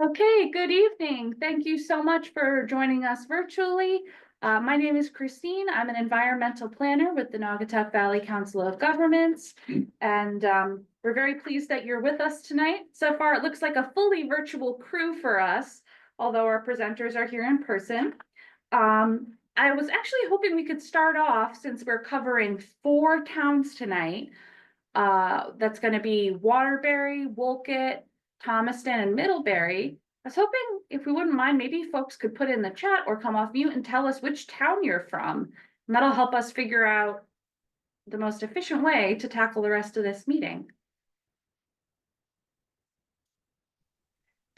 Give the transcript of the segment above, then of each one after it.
Okay, good evening. Thank you so much for joining us virtually. My name is Christine. I'm an environmental planner with the Naugatuck+Valley Council of Governments. And we're very pleased that you're with us tonight. So far, it looks like a fully virtual crew for us, although our presenters are here in person. I was actually hoping we could start off, since we're covering 4 towns tonight. That's going to be Waterbury, Wolcott, Thomaston, and Middlebury. I was hoping, if we wouldn't mind, maybe folks could put in the chat or come off mute and tell us which town you're from. And that'll help us figure out the most efficient way to tackle the rest of this meeting.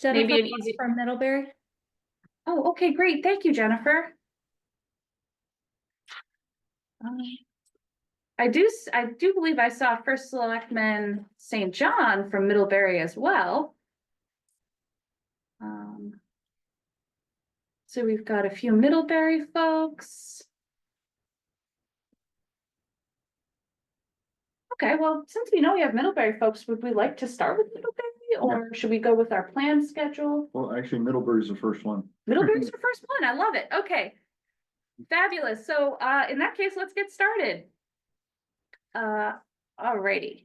Jennifer Maybe an easy from Middlebury. Oh, okay, great. Thank you, Jennifer. I do believe I saw First Selectman St. John from Middlebury as well. So we've got a few Middlebury folks. Okay, well, since we know we have Middlebury folks, would we like to start with Middlebury, or should we go with our planned schedule? Well, actually, Middlebury's the first one. Middlebury's the first one. I love it. Okay, fabulous. So in that case, let's get started. Alrighty.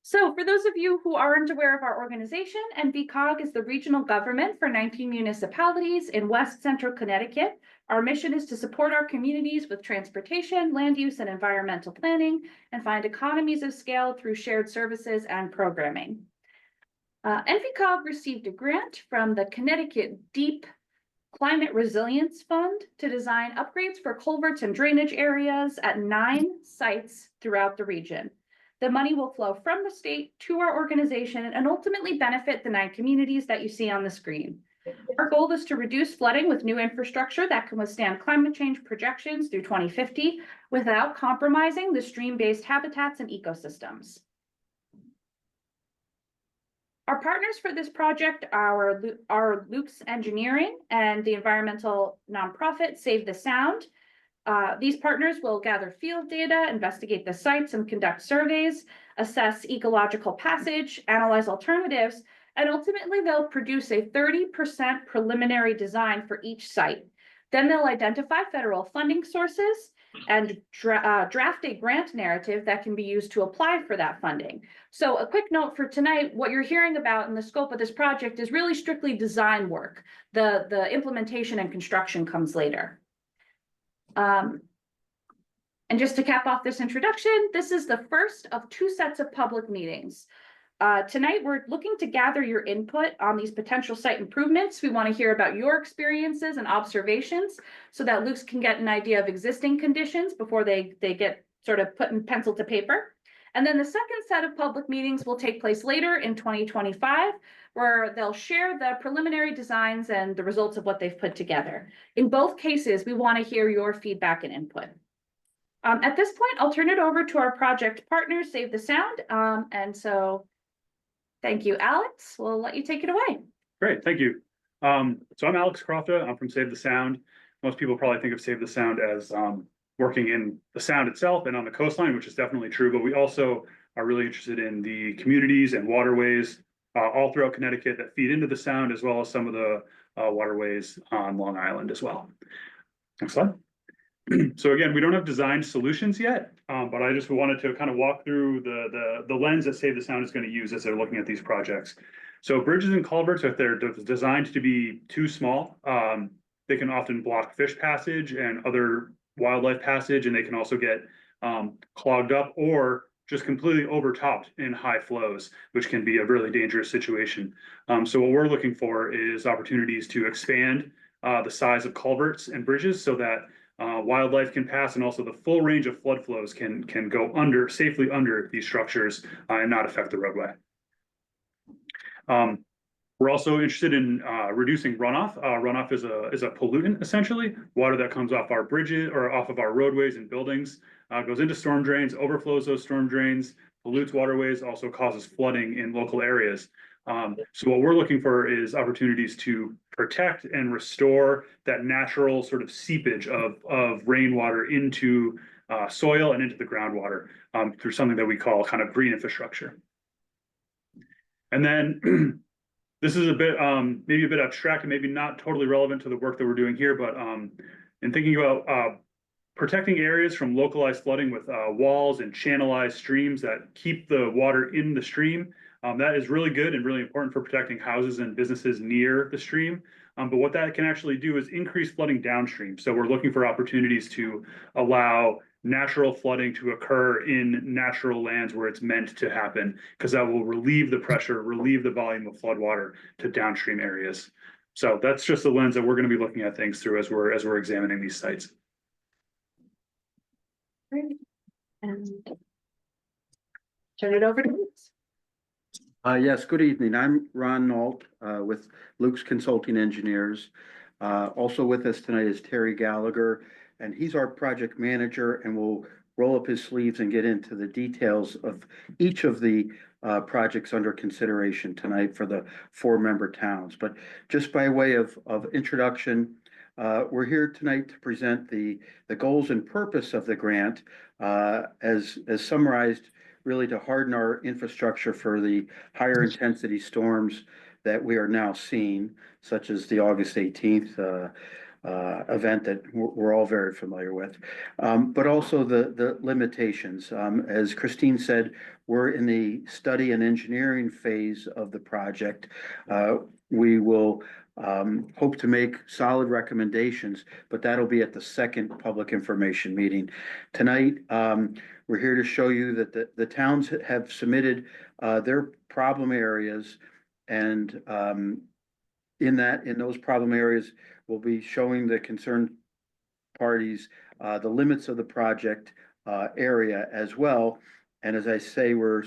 So for those of you who aren't aware of our organization, NVCOG is the regional government for 19 municipalities in West Central Connecticut. Our mission is to support our communities with transportation, land use, and environmental planning, and find economies of scale through shared services and programming. NVCOG received a grant from the Connecticut Deep Climate Resilience Fund to design upgrades for culverts and drainage areas at 9 sites throughout the region. The money will flow from the state to our organization and ultimately benefit the 9 communities that you see on the screen. Our goal is to reduce flooding with new infrastructure that can withstand climate change projections through 2050 without compromising the stream-based habitats and ecosystems. Our partners for this project are Luke's Engineering and the environmental nonprofit Save the Sound. These partners will gather field data, investigate the sites, and conduct surveys, assess ecological passage, analyze alternatives, and ultimately they'll produce a 30% preliminary design for each site. Then they'll identify federal funding sources and draft a grant narrative that can be used to apply for that funding. So a quick note for tonight, what you're hearing about in the scope of this project is really strictly design work. The implementation and construction comes later. And just to cap off this introduction, this is the first of 2 sets of public meetings. Tonight, we're looking to gather your input on these potential site improvements. We want to hear about your experiences and observations so that Luke can get an idea of existing conditions before they get sort of put in pencil to paper. And then the second set of public meetings will take place later in 2025, where they'll share the preliminary designs and the results of what they've put together. In both cases, we want to hear your feedback and input. At this point, I'll turn it over to our project partner, Save the Sound. And so thank you, Alex. We'll let you take it away. Great, thank you. So I'm Alex Crofta. I'm from Save the Sound. Most people probably think of Save the Sound as working in the sound itself and on the coastline, which is definitely true, but we also are really interested in the communities and waterways all throughout Connecticut that feed into the sound, as well as some of the waterways on Long Island as well. Next slide. So again, we don't have designed solutions yet, but I just wanted to kind of walk through the lens that Save the Sound is going to use as they're looking at these projects. So bridges and culverts, if they're designed to be too small, they can often block fish passage and other wildlife passage, and they can also get clogged up or just completely overtopped in high flows, which can be a really dangerous situation. So what we're looking for is opportunities to expand the size of culverts and bridges so that wildlife can pass, and also the full range of flood flows can go safely under these structures and not affect the roadway. We're also interested in reducing runoff. Runoff is a pollutant, essentially. Water that comes off our bridges or off of our roadways and buildings goes into storm drains, overflows those storm drains, pollutes waterways, also causes flooding in local areas. So what we're looking for is opportunities to protect and restore that natural sort of seepage of rainwater into soil and into the groundwater through something that we call kind of green infrastructure. And then this is a bit, maybe a bit abstract and maybe not totally relevant to the work that we're doing here, but, in thinking about, protecting areas from localized flooding with, walls and channelized streams that keep the water in the stream. That is really good and really important for protecting houses and businesses near the stream. But what that can actually do is increase flooding downstream. So we're looking for opportunities to allow natural flooding to occur in natural lands where it's meant to happen, because that will relieve the pressure, relieve the volume of floodwater to downstream areas. So that's just the lens that we're going to be looking at things through as we're examining these sites. Great. And turn it over to Luke. Yes, good evening. I'm Ron Nault with Luke's Consulting Engineers. Also with us tonight is Terry Gallagher, and he's our project manager and will roll up his sleeves and get into the details of each of the projects under consideration tonight for the 4-member towns. But just by way of introduction, we're here tonight to present the goals and purpose of the grant as summarized, really to harden our infrastructure for the higher intensity storms that we are now seeing, such as the August 18th event that we're all very familiar with, but also the limitations. As Christine said, we're in the study and engineering phase of the project. We will hope to make solid recommendations, but that'll be at the second public information meeting. Tonight, we're here to show you that the towns have submitted their problem areas, and in those problem areas, we'll be showing the concerned parties the limits of the project area as well. And as I say, we're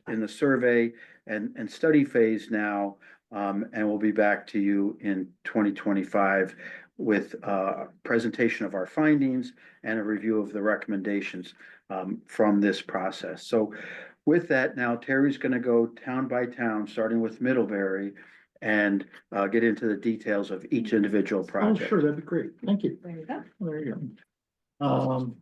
in the survey and study phase now, and we'll be back to you in 2025 with presentation of our findings and a review of the recommendations from this process. So with that, now Terry's going to go town by town, starting with Middlebury, and get into the details of each individual project. Oh, sure, that'd be great. Thank you. There you go. There you go.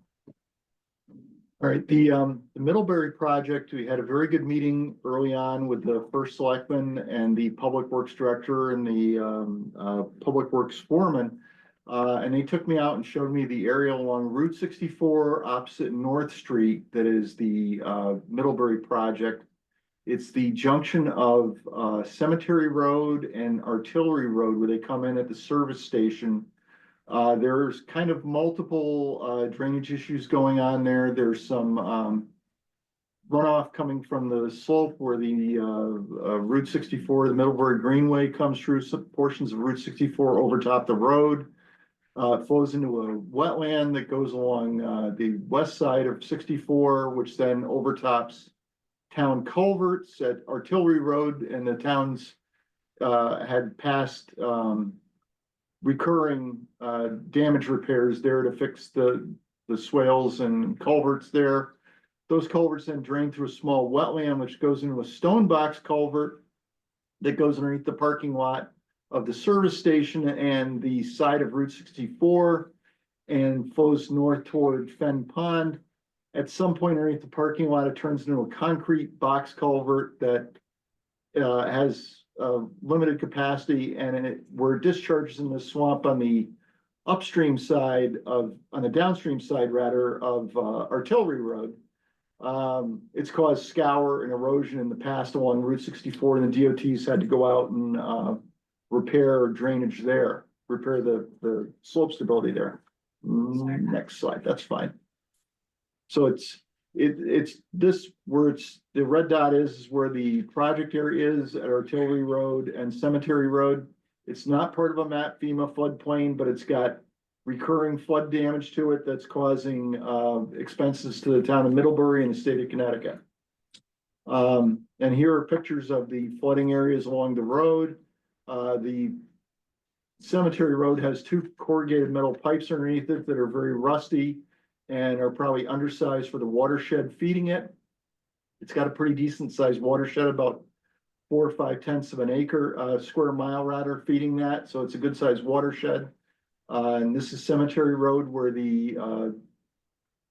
All right, the Middlebury project, we had a very good meeting early on with the first selectman and the public works director and the public works foreman. And they took me out and showed me the area along Route 64 opposite North Street. That is the Middlebury project. It's the junction of Cemetery Road and Artillery Road where they come in at the service station. There's kind of multiple drainage issues going on there. There's some runoff coming from the slope where the Route 64, the Middlebury Greenway comes through. Some portions of Route 64 overtop the road. It flows into a wetland that goes along the west side of 64, which then overtops town culverts at Artillery Road, and the towns had passed recurring damage repairs there to fix the swales and culverts there. Those culverts then drain through a small wetland, which goes into a stone box culvert that goes underneath the parking lot of the service station and the side of Route 64 and flows north toward Fen Pond. At some point underneath the parking lot, it turns into a concrete box culvert that has limited capacity, and where it discharges in the swamp on the downstream side of Artillery Road. It's caused scour and erosion in the past along Route 64, and the DOTs had to go out and repair drainage there, repair the slope stability there. Next slide, that's fine. So it's this where the red dot is where the project area is at Artillery Road and Cemetery Road. It's not part of a MAP FEMA floodplain, but it's got recurring flood damage to it that's causing expenses to the town of Middlebury and the state of Connecticut. And here are pictures of the flooding areas along the road. The Cemetery Road has 2 corrugated metal pipes underneath it that are very rusty and are probably undersized for the watershed feeding it. It's got a pretty decent sized watershed, about 4 or 5/10 of an acre, square mile rather, feeding that. So it's a good sized watershed. And this is Cemetery Road where the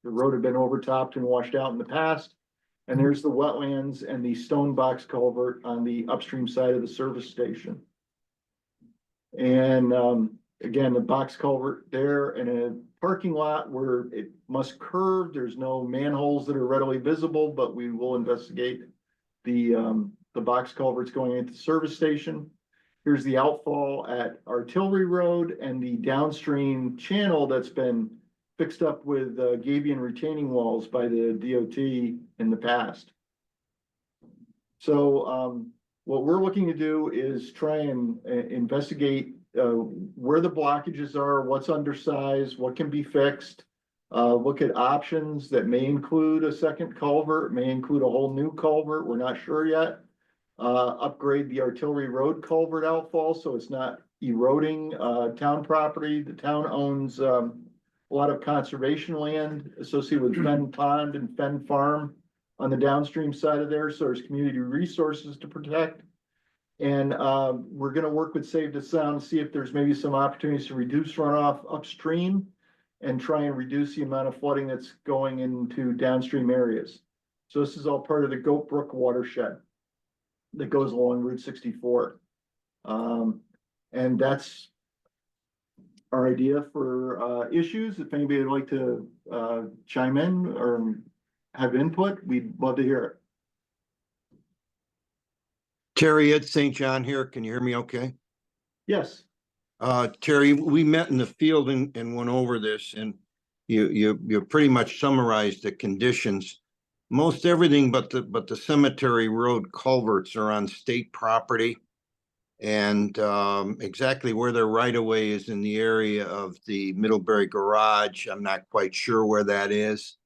road had been overtopped and washed out in the past. And there's the wetlands and the stone box culvert on the upstream side of the service station. And again, the box culvert there in a parking lot where it must curve. There's no manholes that are readily visible, but we will investigate the box culverts going into the service station. Here's the outfall at Artillery Road and the downstream channel that's been fixed up with gabion retaining walls by the DOT in the past. So what we're looking to do is try and investigate where the blockages are, what's undersized, what can be fixed. Look at options that may include a second culvert, may include a whole new culvert. We're not sure yet. Upgrade the Artillery Road culvert outfall so it's not eroding town property. The town owns a lot of conservation land associated with Fen Pond and Fen Farm on the downstream side of there. So there's community resources to protect. And we're going to work with Save the Sound to see if there's maybe some opportunities to reduce runoff upstream and try and reduce the amount of flooding that's going into downstream areas. So this is all part of the Goat Brook watershed that goes along Route 64. And that's our idea for issues. If anybody would like to chime in or have input, we'd love to hear it. Terry, Ed St. John here. Can you hear me okay? Yes. Terry, we met in the field and went over this, and you pretty much summarized the conditions. Most everything but the cemetery road culverts are on state property. And exactly where their right of way is in the area of the Middlebury garage. I'm not quite sure where that is.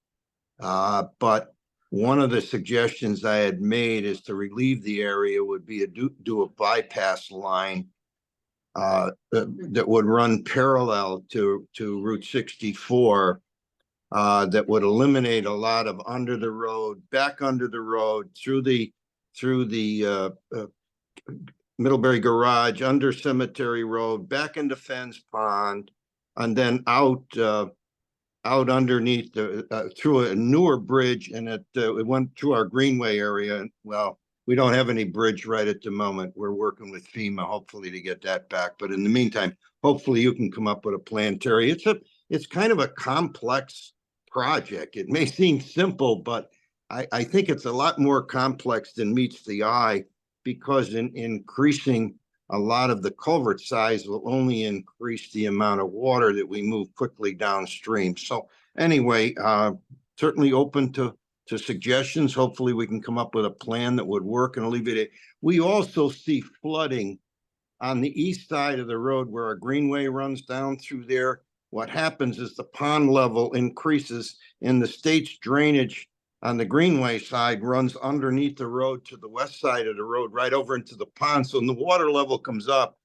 But one of the suggestions I had made is to relieve the area would be to do a bypass line that would run parallel to Route 64 that would eliminate a lot of under the road, back under the road, through the Middlebury garage, under Cemetery Road, back into Fens Pond, and then out underneath through a newer bridge, and it went through our Greenway area. Well, we don't have any bridge right at the moment. We're working with FEMA, hopefully, to get that back. But in the meantime, hopefully you can come up with a plan, Terry. It's kind of a complex project. It may seem simple, but I think it's a lot more complex than meets the eye, because in increasing a lot of the culvert size will only increase the amount of water that we move quickly downstream. So anyway, certainly open to suggestions. Hopefully we can come up with a plan that would work and alleviate it. We also see flooding on the east side of the road where a greenway runs down through there. What happens is the pond level increases, and the state's drainage on the greenway side runs underneath the road to the west side of the road, right over into the pond. So when the water level comes up,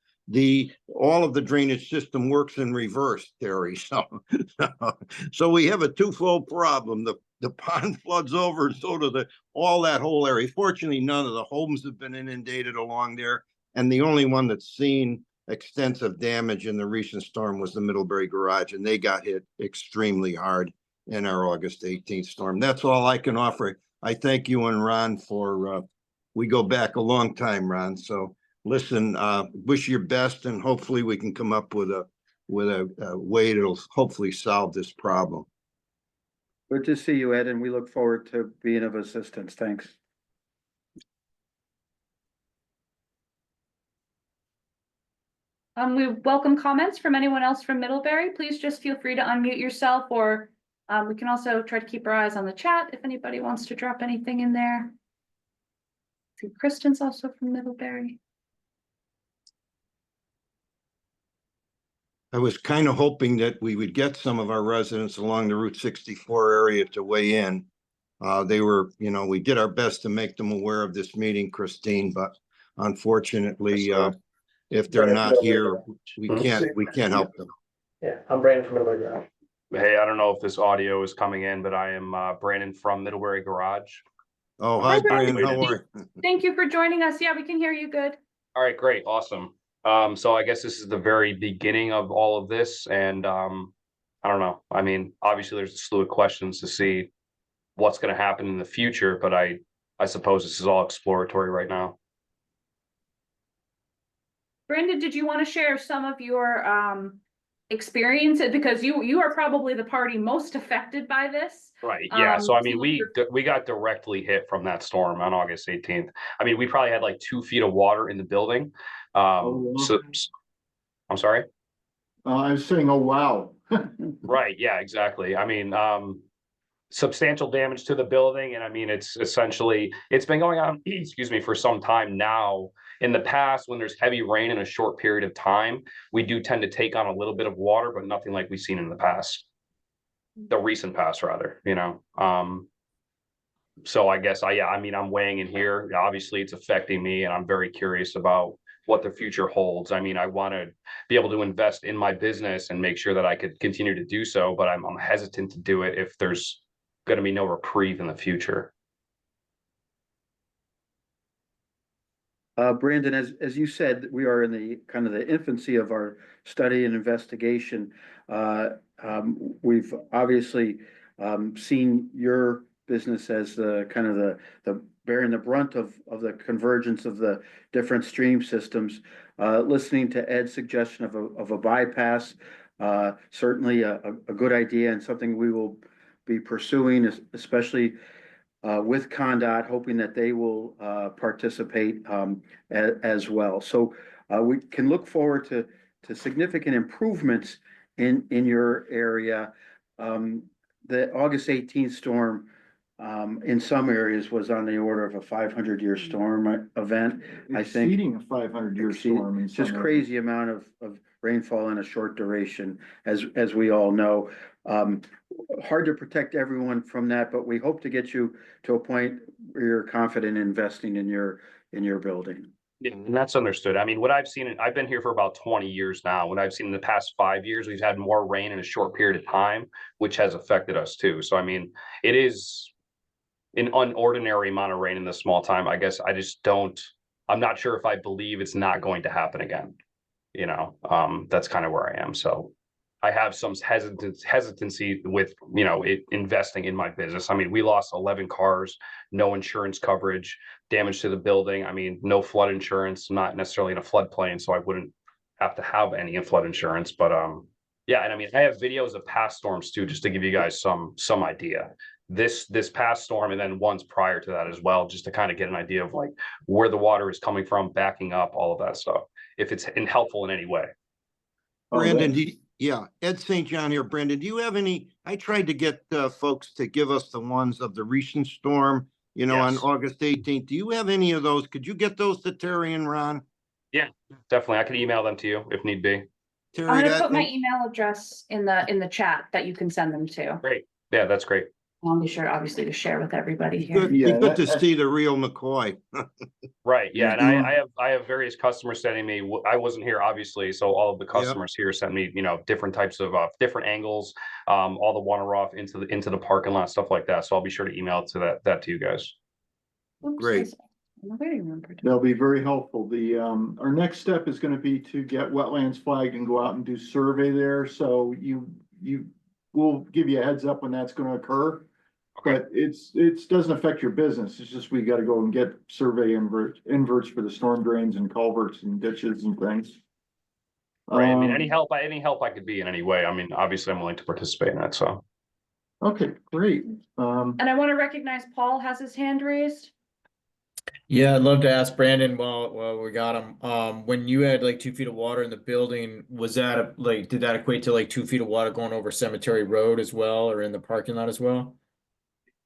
all of the drainage system works in reverse, Terry. So we have a twofold problem. The pond floods over, and so do all that whole area. Fortunately, none of the homes have been inundated along there. And the only one that's seen extensive damage in the recent storm was the Middlebury garage, and they got hit extremely hard in our August 18th storm. That's all I can offer. I thank you and Ron for, we go back a long time, Ron. So listen, wish your best, and hopefully we can come up with a way that'll hopefully solve this problem. Good to see you, Ed, and we look forward to being of assistance. Thanks. We welcome comments from anyone else from Middlebury. Please just feel free to unmute yourself, or we can also try to keep our eyes on the chat if anybody wants to drop anything in there. I see Kristen's also from Middlebury. I was kind of hoping that we would get some of our residents along the Route 64 area to weigh in. They were, we did our best to make them aware of this meeting, Christine, but unfortunately, if they're not here, we can't help them. Yeah, I'm Brandon from Middlebury Garage. Hey, I don't know if this audio is coming in, but I am Brandon from Middlebury Garage. Oh, hi, Brandon. How are you? Thank you for joining us. Yeah, we can hear you good. All right, great, awesome. So I guess this is the very beginning of all of this, and I don't know. I mean, obviously there's a slew of questions to see what's gonna happen in the future, but I suppose this is all exploratory right now. Brandon, did you want to share some of your experience? Because you are probably the party most affected by this. Right, yeah, so I mean, some of we your- got directly hit from that storm on August 18th. I mean, we probably had like 2 feet of water in the building. Oh, So, wow. I'm sorry? I was saying, oh, wow. Right, yeah, exactly. I mean, substantial damage to the building, and I mean, it's essentially, it's been going on, excuse me, for some time now. In the past, when there's heavy rain in a short period of time, we do tend to take on a little bit of water, but nothing like we've seen in the past. The recent past, rather, you know. So I guess I mean, I'm weighing in here. Obviously, it's affecting me, and I'm very curious about what the future holds. I mean, I want to be able to invest in my business and make sure that I could continue to do so, but I'm hesitant to do it if there's going to be no reprieve in the future. Brandon, as you said, we are in the kind of the infancy of our study and investigation. We've obviously seen your business as the kind of the bearing the brunt of the convergence of the different stream systems. Listening to Ed's suggestion of a bypass, certainly a good idea and something we will be pursuing, especially with ConnDOT, hoping that they will participate as well. So we can look forward to significant improvements in your area. The August 18th storm in some areas was on the order of a 500-year storm event. I think Exceeding a 500-year storm. it's just crazy amount of rainfall in a short duration, as we all know. Hard to protect everyone from that, but we hope to get you to a point where you're confident in investing in your building. Yeah, and that's understood. I mean, what I've seen, I've been here for about 20 years now. What I've seen in the past 5 years, we've had more rain in a short period of time, which has affected us too. So, I mean, it is an unordinary amount of rain in this small time. I guess I just don't, I'm not sure if I believe it's not going to happen again. You know, that's kind of where I am. So I have some hesitancy with, you know, investing in my business. I mean, we lost 11 cars, no insurance coverage, damage to the building. I mean, no flood insurance, not necessarily in a floodplain, so I wouldn't have to have any in flood insurance. But yeah, and I mean, I have videos of past storms too, just to give you guys some idea. This past storm, and then ones prior to that as well, just to kind of get an idea of like where the water is coming from, backing up, all of that stuff, if it's helpful in any way. Brandon, yeah, Ed St. John here. Brandon, do you have any? I tried to get folks to give us the ones of the recent storm, you know, Yes. on August 18th. Do you have any of those? Could you get those to Terry and Ron? Yeah, definitely. I can email them to you if need be. Terry, I'm gonna put my email address in the chat that you can send them to. Great. Yeah, that's great. I'll be sure, obviously, to share with everybody here. good, Yeah, good to that- see the real McCoy. Right. Yeah. And Mhm. I have various customers sending me, I wasn't here, obviously. So all of the customers here sent me, you know, different types of different angles, all the water off into the parking lot, stuff like that. So I'll be sure to email that to you guys. Oops, Great. in the waiting room. They'll be very helpful. Our next step is gonna be to get wetlands flagged and go out and do survey there, so we'll give you a heads up when that's gonna occur. Okay. But it doesn't affect your business, it's just we gotta go and get survey inverts for the storm drains and culverts and ditches and things. Right. I mean, any help I could be in any way. I mean, obviously I'm willing to participate in that. So. Okay, great. And I want to recognize Paul has his hand raised. Yeah, I'd love to ask Brandon while we got him. When you had like 2 feet of water in the building, was that did that equate to like 2 feet of water going over Cemetery Road as well, or in the parking lot as well?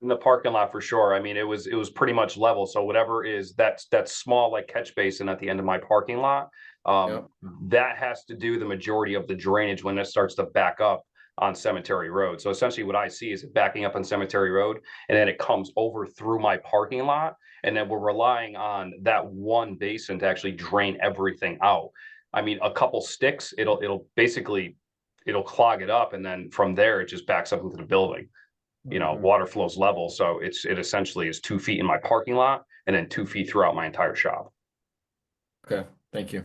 In the parking lot for sure. I mean, it was pretty much level. So whatever is that small like catch basin at the end of my parking lot, Yep. that has to do the majority of the drainage when it starts to back up on Cemetery Road. So essentially what I see is it backing up on Cemetery Road, and then it comes over through my parking lot. And then we're relying on that one basin to actually drain everything out. I mean, a couple sticks, it'll basically clog it up. And then from there, it just backs up into the building. You know, water flows level. So it essentially is 2 feet in my parking lot and then 2 feet throughout my entire shop. Okay, thank you.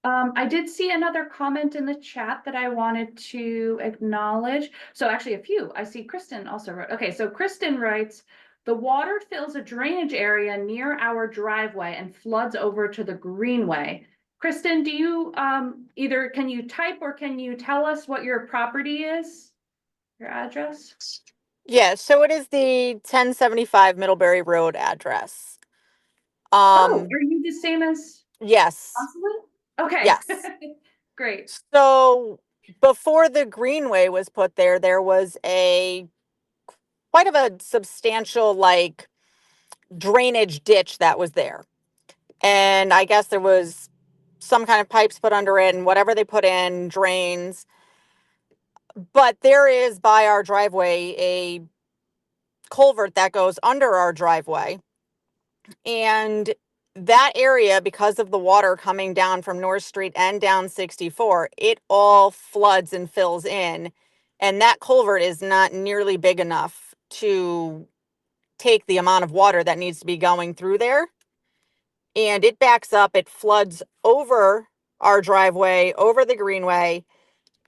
I did see another comment in the chat that I wanted to acknowledge. So actually a few. I see Kristen also wrote. Okay, so Kristen writes, the water fills a drainage area near our driveway and floods over to the greenway. Kristen, do you either can you type or can you tell us what your property is? Your address? Yes, so it is the 1075 Middlebury Road address. Oh, are you the same as Yes, Jocelyn? Okay. yes. Great. So before the greenway was put there, there was a quite of a substantial like drainage ditch that was there. And I guess there was some kind of pipes put under it and whatever they put in drains. But there is by our driveway a culvert that goes under our driveway. And that area, because of the water coming down from North Street and down 64, it all floods and fills in. And that culvert is not nearly big enough to take the amount of water that needs to be going through there. And it backs up, it floods over our driveway, over the greenway,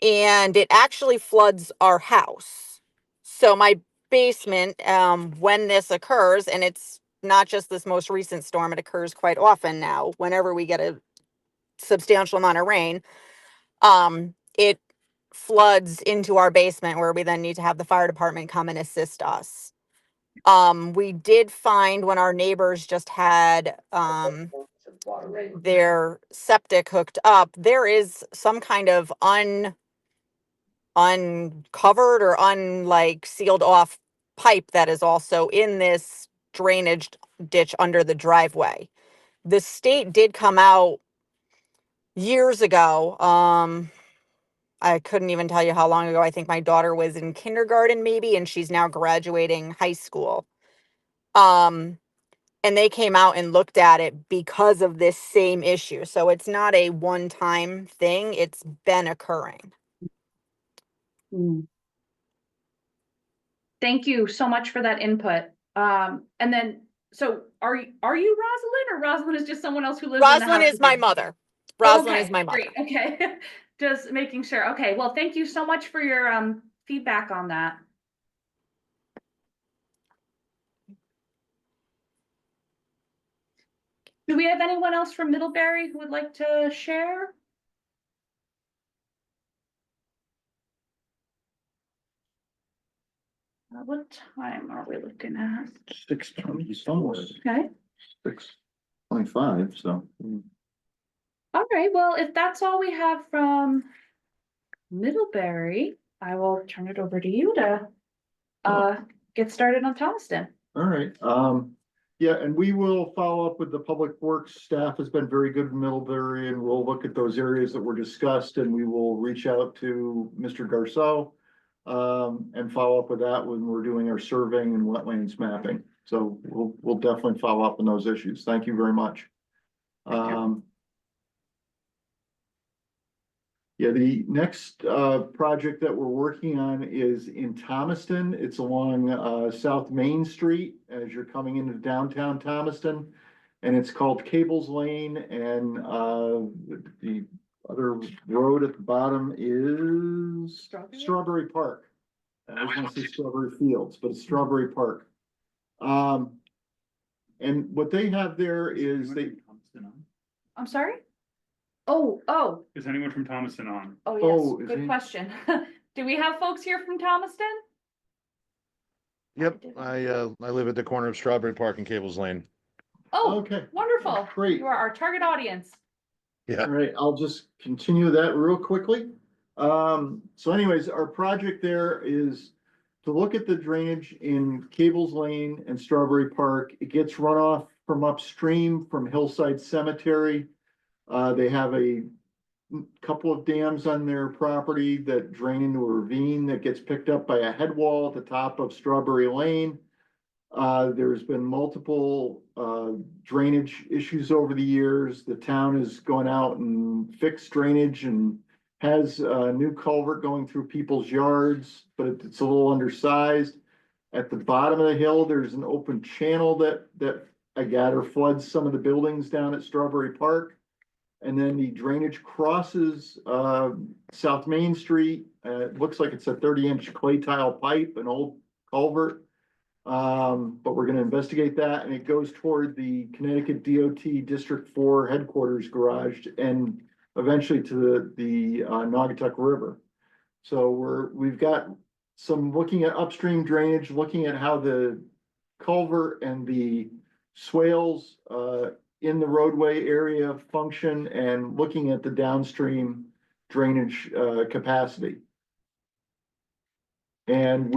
and it actually floods our house. So my basement, when this occurs, and it's not just this most recent storm, it occurs quite often now, whenever we get a substantial amount of rain, it floods into our basement where we then need to have the fire department come and assist us. We did find when our neighbors just had, their septic hooked up, there is some kind of uncovered or sealed off pipe that is also in this drainage ditch under the driveway. The state did come out years ago. I couldn't even tell you how long ago. I think my daughter was in kindergarten maybe, and she's now graduating high school. And they came out and looked at it because of this same issue. So it's not a one-time thing. It's been occurring. Thank you so much for that input. And then, so are you Rosalind, or Rosalind is just someone else who lives in the house? Rosalind is my mother. Rosalind Okay, is my mother. great. Okay, just making sure. Okay, well, thank you so much for your feedback on that. Do we have anyone else from Middlebury who would like to share? What time are we looking at? 6:20 somewhere, Okay, 6:25, so. all right, well, if that's all we have from Middlebury, I will turn it over to you to get started on Thomaston. All right, yeah, and we will follow up with the Public Works staff has been very good in Middlebury, and we'll look at those areas that were discussed, and we will reach out to Mr. Garceau and follow up with that when we're doing our surveying and wetlands mapping. So we'll definitely follow up on those issues. Thank you very much. Yeah, the next project that we're working on is in Thomaston. It's along South Main Street as you're coming into downtown Thomaston. And it's called Cables Lane, and the other road at the bottom is Strawberry Park. I was gonna say Strawberry Fields, but it's Strawberry Park. And what they have there is I'm sorry? Oh, Is anyone from Thomaston on? Oh, yes, is good he- question. Do we have folks here from Thomaston? Yep, I live at the corner of Strawberry Park and Cables Lane. Oh, Okay, wonderful. great. You are our target audience. Yeah. All right, I'll just continue that real quickly. So anyways, our project there is to look at the drainage in Cables Lane and Strawberry Park. It gets runoff from upstream from Hillside Cemetery. They have a couple of dams on their property that drain into a ravine that gets picked up by a head wall at the top of Strawberry Lane. There's been multiple drainage issues over the years. The town has gone out and fixed drainage and has a new culvert going through people's yards, but it's a little undersized. At the bottom of the hill, there's an open channel that I gather floods some of the buildings down at Strawberry Park. And then the drainage crosses, South Main Street. It looks like it's a 30-inch clay tile pipe, an old culvert. But we're gonna investigate that, and it goes toward the Connecticut DOT District 4 headquarters garage and eventually to the Naugatuck River. So we've got some looking at upstream drainage, looking at how the culvert and the swales in the roadway area function, and looking at the downstream drainage capacity. And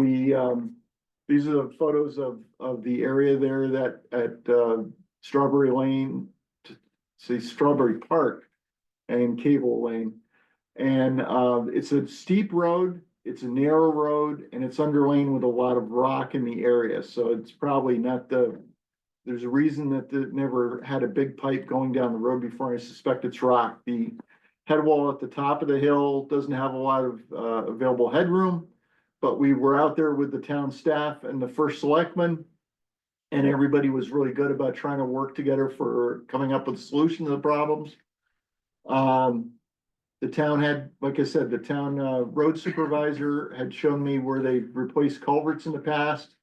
these are the photos of the area there that at Strawberry Lane, Strawberry Park and Cable Lane. And it's a steep road, it's a narrow road, and it's underlain with a lot of rock in the area. So it's probably not there's a reason that it never had a big pipe going down the road before. I suspect it's rock. The head wall at the top of the hill doesn't have a lot of available headroom. But we were out there with the town staff and the first selectman, and everybody was really good about trying to work together for coming up with a solution to the problems. The town had, like I said, the town road supervisor had shown me where they replaced culverts in the past.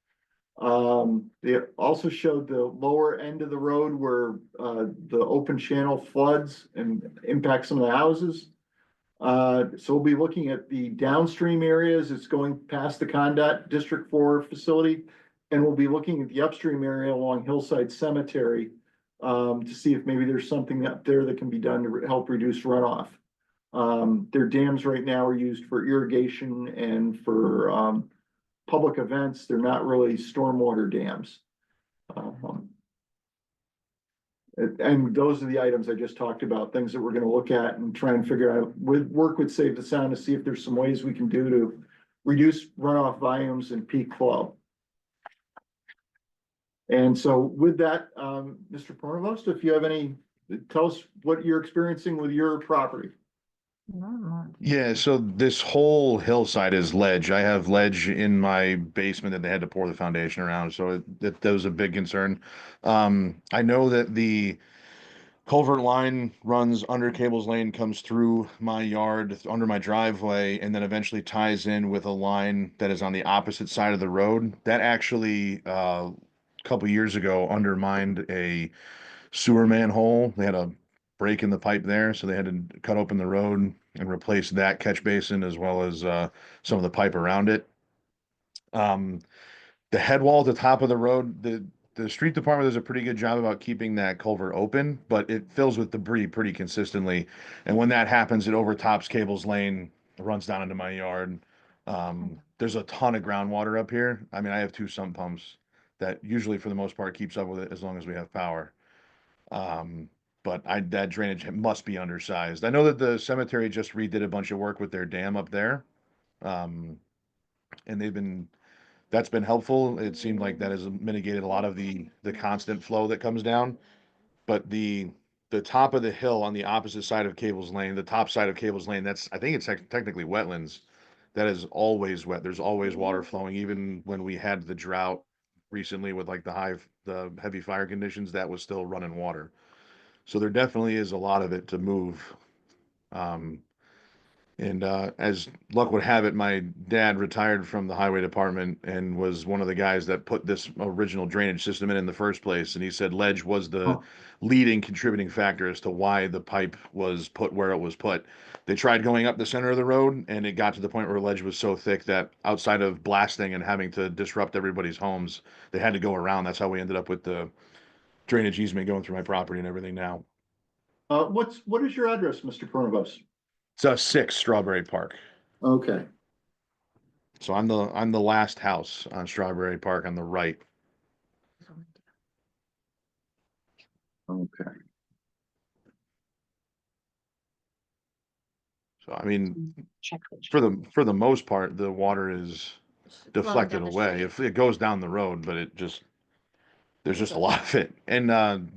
They also showed the lower end of the road where the open channel floods and impacts some of the houses. So we'll be looking at the downstream areas. It's going past the Condot District 4 facility. And we'll be looking at the upstream area along Hillside Cemetery to see if maybe there's something up there that can be done to help reduce runoff. Their dams right now are used for irrigation and for public events. They're not really stormwater dams. And those are the items I just talked about, things that we're gonna look at and try and figure out work with Save the Sound to see if there's some ways we can do to reduce runoff volumes and peak flow. And so with that, Mr. Provost, if you have tell us what you're experiencing with your property. Yeah, so this whole hillside is ledge. I have ledge in my basement that they had to pour the foundation around, so that was a big concern. I know that the culvert line runs under Cable's Lane, comes through my yard, under my driveway, and then eventually ties in with a line that is on the opposite side of the road. That actually, a couple years ago, undermined a sewer manhole. They had a break in the pipe there, so they had to cut open the road and replace that catch basin as well as some of the pipe around it. The head wall at the top of the road, the street department does a pretty good job about keeping that culvert open, but it fills with debris pretty consistently. And when that happens, it overtops Cable's Lane, runs down into my yard. There's a ton of groundwater up here. I mean, I have 2 sump pumps that usually for the most part keeps up with it as long as we have power. But that drainage must be undersized. I know that the cemetery just redid a bunch of work with their dam up there. And that's been helpful. It seemed like that has mitigated a lot of the constant flow that comes down. But the top of the hill on the opposite side of Cable's Lane, the top side of Cable's Lane, I think it's technically wetlands. That is always wet. There's always water flowing. Even when we had the drought recently with like the heavy fire conditions, that was still running water. So there definitely is a lot of it to move. As luck would have it, my dad retired from the highway department and was one of the guys that put this original drainage system in the first place. And he said ledge was the leading contributing factor as to why the pipe was put where it was put. They tried going up the center of the road, and it got to the point where ledge was so thick that outside of blasting and having to disrupt everybody's homes, they had to go around. That's how we ended up with the drainage easement going through my property and everything now. What is your address, Mr. Provost? It's 6 Strawberry Park. Okay. So I'm the last house on Strawberry Park on the right. Okay. So I mean, for the most part, the water is deflected away. If it goes down the road, but there's just a lot of it. And on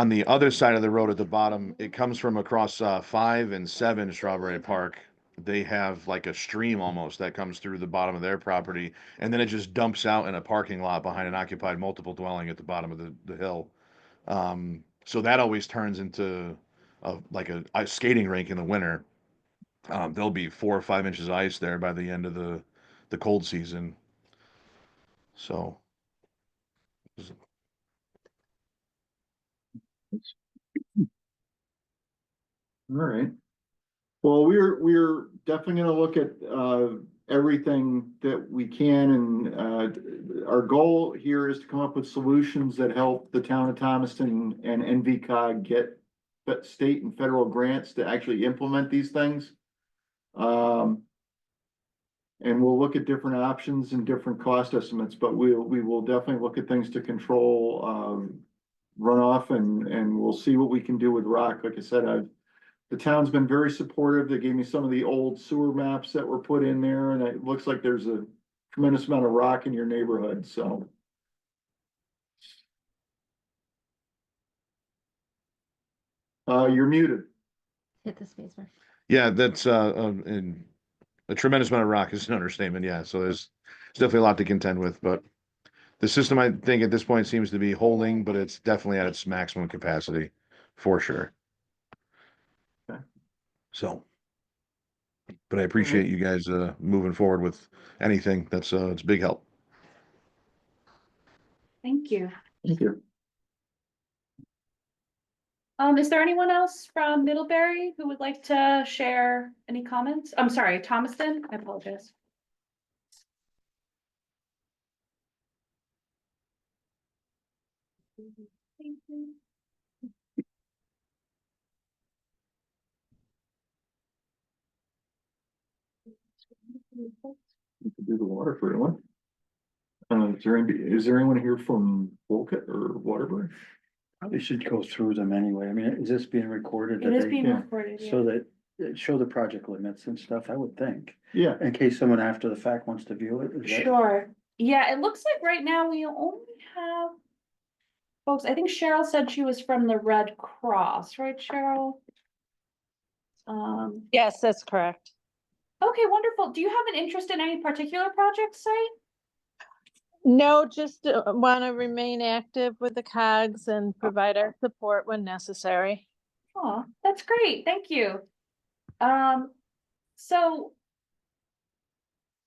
the other side of the road at the bottom, it comes from across 5 and 7 Strawberry Park. They have like a stream almost that comes through the bottom of their property, and then it just dumps out in a parking lot behind an occupied multiple dwelling at the bottom of the hill. So that always turns into like a ice skating rink in the winter. There'll be 4 or 5 inches of ice there by the end of the cold season. So. All right. Well, we're definitely gonna look at everything that we can, and our goal here is to come up with solutions that help the town of Thomaston and NVCOG get state and federal grants to actually implement these things. And we'll look at different options and different cost estimates, but we will definitely look at things to control runoff, and we'll see what we can do with rock. Like I said, the town's been very supportive. They gave me some of the old sewer maps that were put in there, and it looks like there's a tremendous amount of rock in your neighborhood, so. You're muted. Hit the space bar. Yeah, that's in a tremendous amount of rock is an understatement. Yeah, so there's definitely a lot to contend with, but the system I think at this point seems to be holding, but it's definitely at its maximum capacity for sure. Okay. So, but I appreciate you guys moving forward with anything. That's it's a big help. Thank you. Thank you. Is there anyone else from Middlebury who would like to share any comments? I'm sorry, Thomaston, I apologize. Thank you. You could do the Waterbury one. Is there anyone here from Wolcott or Waterbury? Probably should go through them anyway. I mean, is this being recorded? It is being yeah. recorded, yeah. So that show the project limits and stuff, I would think, Yeah, in case someone after the fact wants to view it. Is that- Sure. Yeah, it looks like right now we only have folks, I think Cheryl said she was from the Red Cross, right, Cheryl? Yes, that's correct. Okay, wonderful. Do you have an interest in any particular project site? No, just want to remain active with the COGs and provide our support when necessary. Oh, that's great. Thank you. So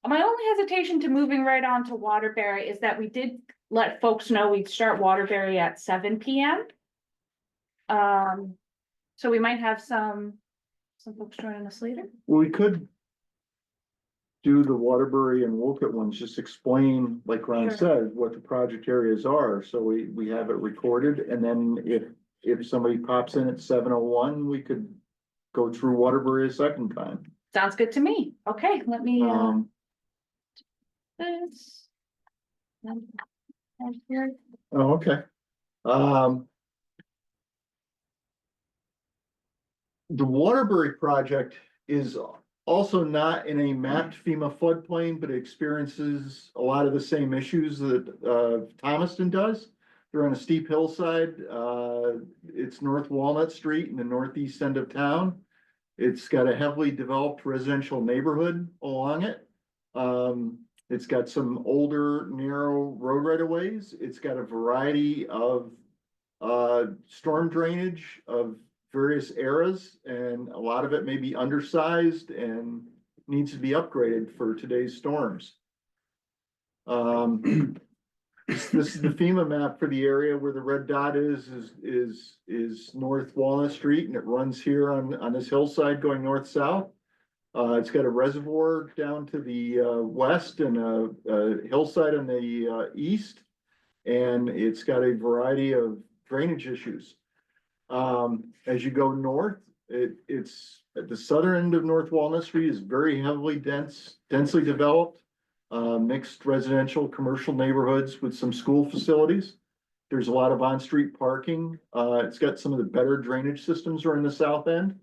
my only hesitation to moving right on to Waterbury is that we did let folks know we'd start Waterbury at 7 p.m. So we might have some folks joining us later. well, we could do the Waterbury and Wolcott ones, just explain, like Ron Sure. said, what the project areas are, so we have it recorded, and then if somebody pops in at 7:01, we could go through Waterbury a second time. Sounds good to me. Okay, let me, this. And here. Oh, okay. The Waterbury project is also not in a mapped FEMA floodplain, but it experiences a lot of the same issues that Thomaston does. They're on a steep hillside. It's North Walnut Street in the northeast end of town. It's got a heavily developed residential neighborhood along it. It's got some older, narrow road right of ways. It's got a variety of storm drainage of various eras, and a lot of it may be undersized and needs to be upgraded for today's storms. This is the FEMA map for the area where the red dot is North Walnut Street, and it runs here on this hillside going north-south. It's got a reservoir down to the west and a hillside on the east, and it's got a variety of drainage issues. As you go north, it's at the southern end of North Walnut Street is very heavily densely developed, mixed residential, commercial neighborhoods with some school facilities. There's a lot of on-street parking. It's got some of the better drainage systems are in the south end.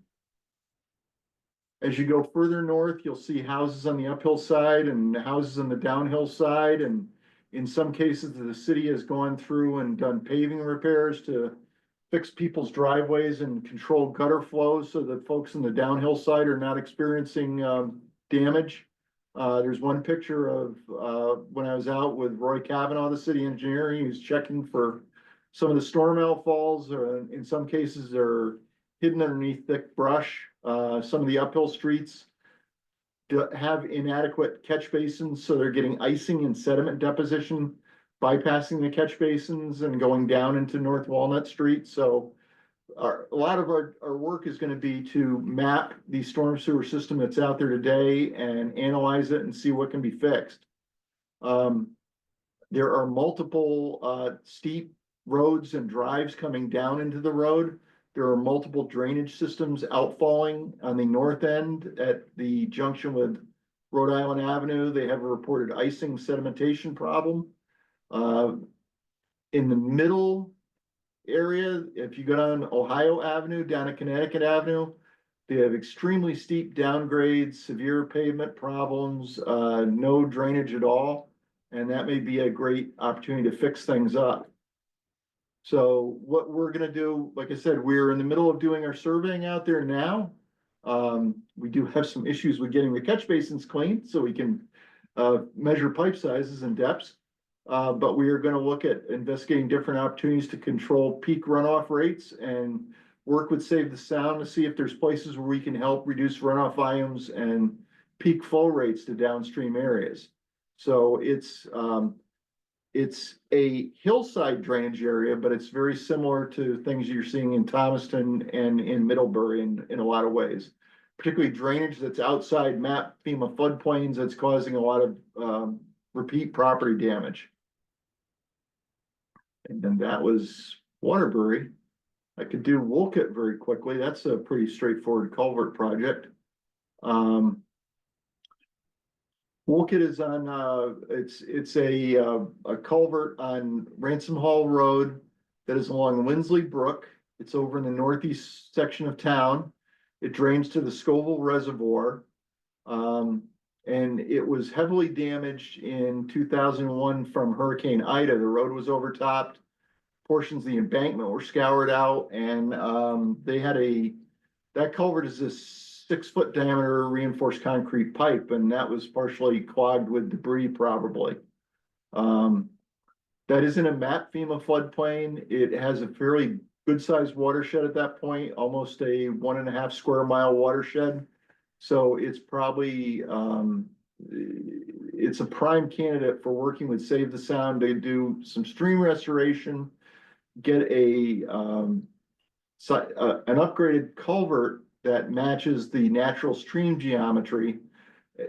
As you go further north, you'll see houses on the uphill side and houses on the downhill side. And in some cases, the city has gone through and done paving repairs to fix people's driveways and control gutter flows so that folks in the downhill side are not experiencing damage. There's one picture of when I was out with Roy Kavanaugh, the city engineer. He was checking for some of the storm outfalls, or in some cases they're hidden underneath thick brush. Some of the uphill streets have inadequate catch basins, so they're getting icing and sediment deposition, bypassing the catch basins and going down into North Walnut Street. So a lot of our work is going to be to map the storm sewer system that's out there today and analyze it and see what can be fixed. There are multiple steep roads and drives coming down into the road. There are multiple drainage systems outfalling on the north end at the junction with Rhode Island Avenue. They have a reported icing sedimentation problem. In the middle area, if you go down Ohio Avenue, down to Connecticut Avenue, they have extremely steep downgrades, severe pavement problems, no drainage at all. And that may be a great opportunity to fix things up. So what we're gonna do, like I said, we're in the middle of doing our surveying out there now. We do have some issues with getting the catch basins cleaned so we can measure pipe sizes and depths. But we are gonna look at investigating different opportunities to control peak runoff rates and work with Save the Sound to see if there's places where we can help reduce runoff volumes and peak flow rates to downstream areas. So it's a hillside drainage area, but it's very similar to things you're seeing in Thomaston and in Middlebury in a lot of ways. Particularly drainage that's outside map FEMA floodplains that's causing a lot of repeat property damage. And then that was Waterbury. I could do Wolcott very quickly. That's a pretty straightforward culvert project. Wolcott is on, it's a culvert on Ransom Hall Rd that is along Lindsley Brook. It's over in the northeast section of town. It drains to the Scoville Reservoir. And it was heavily damaged in 2001 from Hurricane Ida. The road was overtopped. Portions of the embankment were scoured out, and that culvert is a 6-foot diameter reinforced concrete pipe, and that was partially clogged with debris probably. That isn't a map FEMA floodplain. It has a fairly good sized watershed at that point, almost a 1.5 square mile watershed. So it's probably, it's a prime candidate for working with Save the Sound. They do some stream restoration, get an upgraded culvert that matches the natural stream geometry,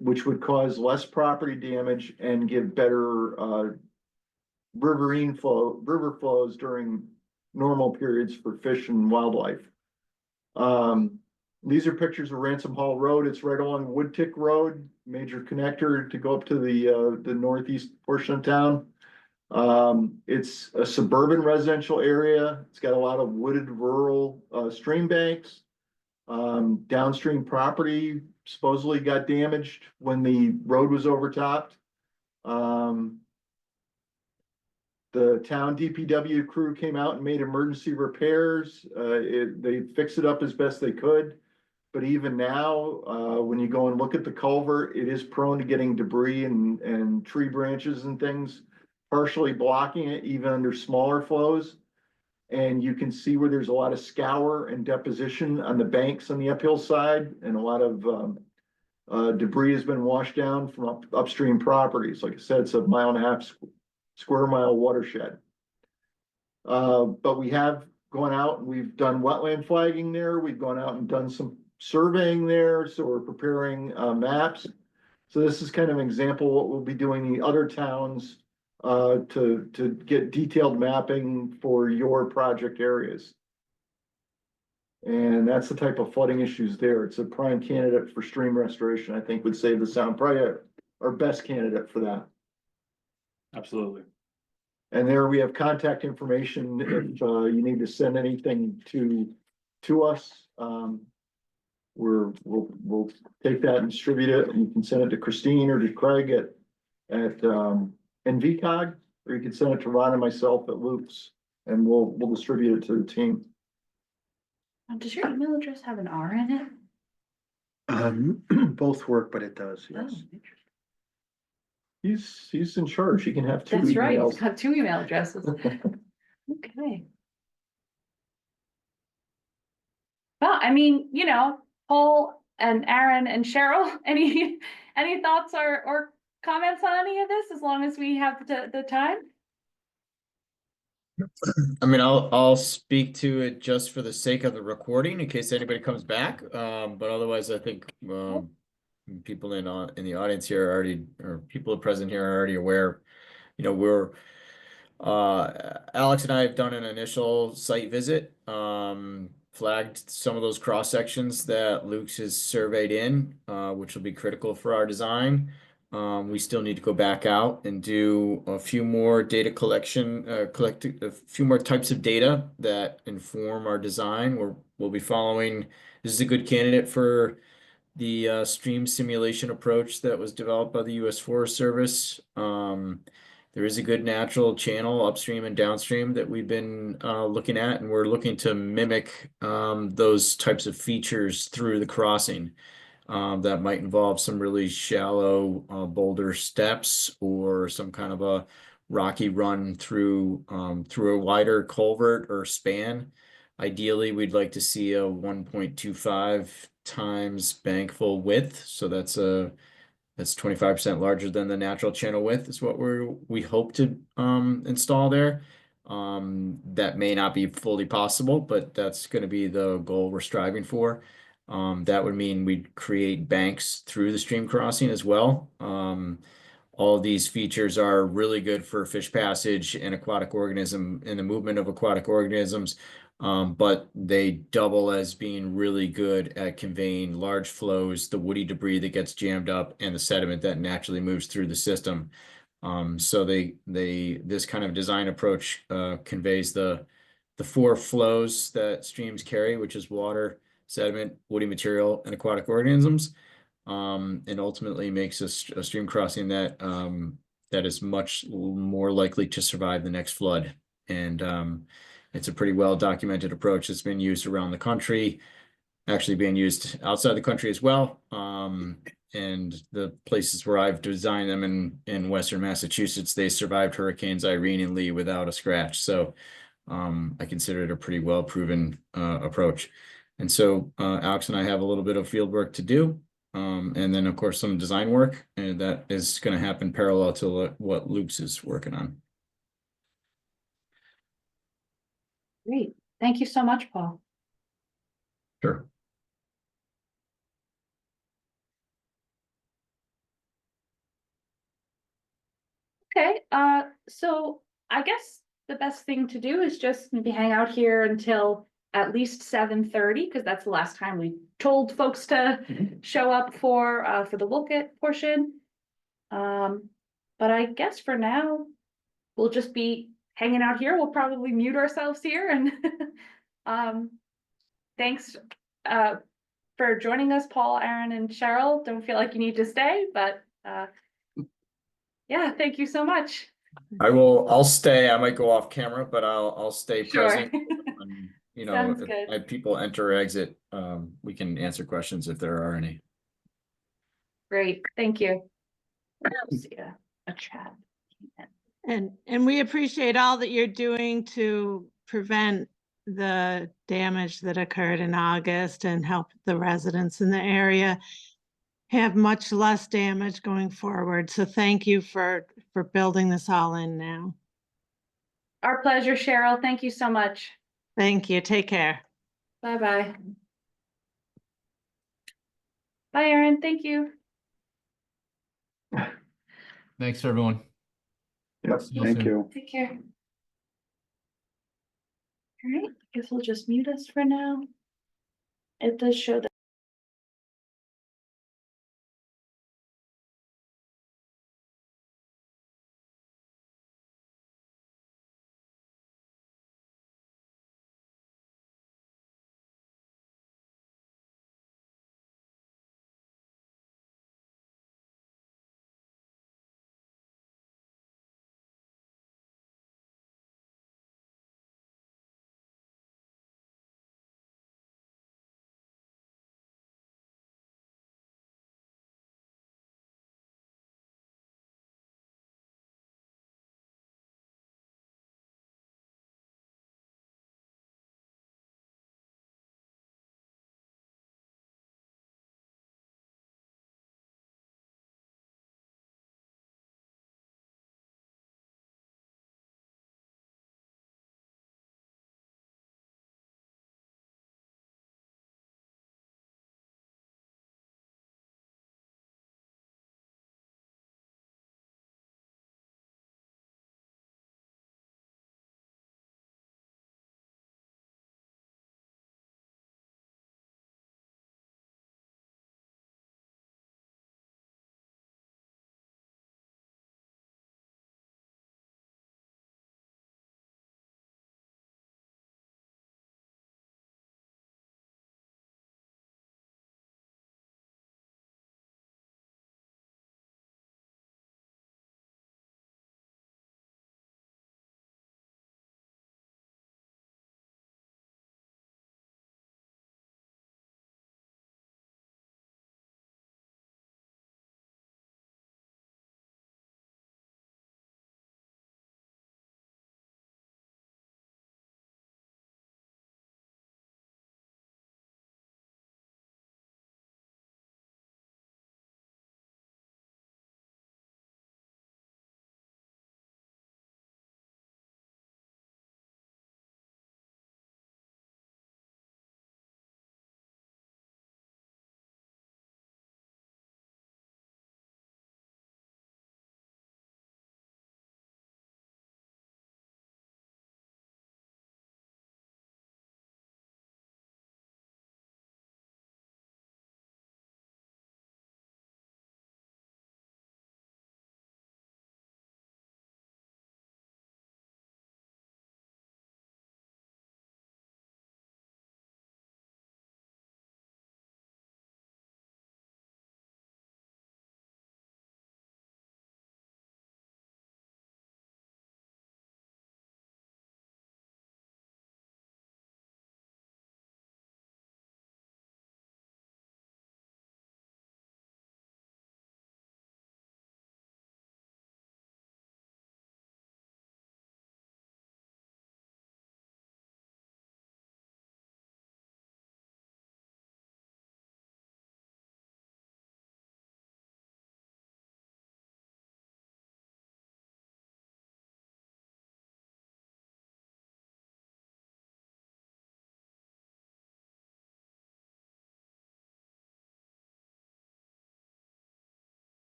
which would cause less property damage and give better river flows during normal periods for fish and wildlife. These are pictures of Ransom Hall Rd. It's right along Woodtick Rd, major connector to go up to the northeast portion of town. It's a suburban residential area. It's got a lot of wooded rural stream banks. Downstream property supposedly got damaged when the road was overtopped. The town DPW crew came out and made emergency repairs. They fixed it up as best they could. But even now, when you go and look at the culvert, it is prone to getting debris and tree branches and things partially blocking it, even under smaller flows. And you can see where there's a lot of scour and deposition on the banks on the uphill side, and a lot of debris has been washed down from upstream properties. Like I said, it's a 1.5 square mile watershed. But we have gone out and we've done wetland flagging there. We've gone out and done some surveying there. So we're preparing maps. So this is kind of an example of what we'll be doing in the other towns to get detailed mapping for your project areas. And that's the type of flooding issues there. It's a prime candidate for stream restoration. I think would Save the Sound, probably our best candidate for that. Absolutely. And there we have contact information if you need to send anything to us. We'll take that and distribute it, and you can send it to Christine or to Craig at NVCOG, or you can send it to Ron and myself at Luke's, and we'll distribute it to the team. Does your email address have an R in it? Both work, but it does, Oh, yes. interesting. He's in charge. He can have two That's right. emails. He's got 2 email addresses. Okay. Well, I mean, Paul and Aaron and Cheryl, any thoughts or comments on any of this, as long as we have the time? I mean, I'll speak to it just for the sake of the recording in case anybody comes back. But otherwise, I think people in the audience here are already, or people present here are already aware. We're Alex and I have done an initial site visit, flagged some of those cross sections that Luke's has surveyed in, which will be critical for our design. We still need to go back out and do a few more data collection, collect a few more types of data that inform our design. We'll be following. This is a good candidate for the stream simulation approach that was developed by the U.S. Forest Service. There is a good natural channel upstream and downstream that we've been looking at, and we're looking to mimic those types of features through the crossing. That might involve some really shallow boulder steps or some kind of a rocky run through a wider culvert or span. Ideally, we'd like to see a 1.25 times bank full width. So that's 25% larger than the natural channel width is what we hope to install there. That may not be fully possible, but that's going to be the goal we're striving for. That would mean we'd create banks through the stream crossing as well. All of these features are really good for fish passage and aquatic organism and the movement of aquatic organisms, but they double as being really good at conveying large flows, the woody debris that gets jammed up, and the sediment that naturally moves through the system. So this kind of design approach conveys the four flows that streams carry, which is water, sediment, woody material, and aquatic organisms. And ultimately makes a stream crossing that is much more likely to survive the next flood. And it's a pretty well documented approach that's been used around the country, actually being used outside the country as well. And the places where I've designed them in Western Massachusetts, they survived Hurricanes Irene and Lee without a scratch. So I consider it a pretty well proven approach. And so Alex and I have a little bit of field work to do. And then, of course, some design work, and that is going to happen parallel to what Luke's is working on. Great. Thank you so much, Paul. Sure. Okay, so I guess the best thing to do is just maybe hang out here until at least 7:30, because that's the last time we told folks to show up for the Wolcott portion. But I guess for now, we'll just be hanging out here. We'll probably mute ourselves here, and thanks for joining us, Paul, Aaron, and Cheryl. Don't feel like you need to stay, but yeah, thank you so much. I'll stay. I might go off camera, but I'll stay Sure. present. And, Sounds if good. people enter or exit, we can answer questions if there are any. Great, thank you. See a chat. And we appreciate all that you're doing to prevent the damage that occurred in August and help the residents in the area have much less damage going forward. So thank you for building this all in now. Our pleasure, Cheryl. Thank you so much. Thank you. Take care. Bye-bye. Bye, Aaron. Thank you. Thanks, everyone. Yep, See you thank soon. you. Take care. All right, I guess we'll just mute us for now. It does show that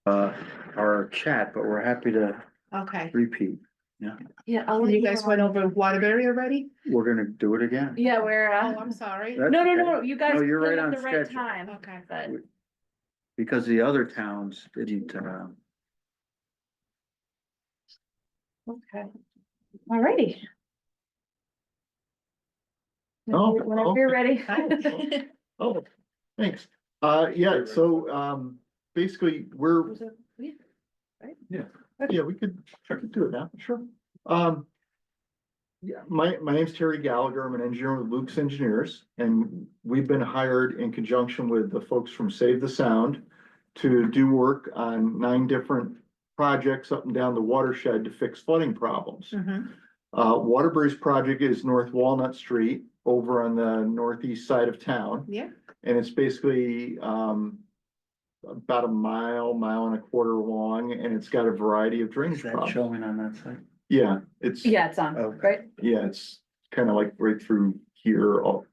our chat, but we're happy to Okay. repeat. Yeah, I'll So let you guys went over Waterbury already? We're gonna do it again. Yeah, we're, Oh, I'm sorry. That's no, okay. you guys No, you're came right at on the right schedule. time, Okay. but. Because the other towns didn't, Okay. Alrighty. Oh, Whenever you're ready. Oh, thanks. Yeah, so, basically, we're, yeah, we could do it now, sure. Yeah, my name's Terry Gallagher. I'm an engineer with Luke's Engineers, and we've been hired in conjunction with the folks from Save the Sound to do work on 9 different projects up and down the watershed to fix flooding problems. Mhm. Waterbury's project is North Walnut Street over on the northeast side of town. Yeah. And it's basically, about a mile and a quarter long, and it's got a variety of drainage is that problems. showing on that site? Yeah, it's. Yeah, it's on, Okay. right? Yeah, it's kind of like right through here, all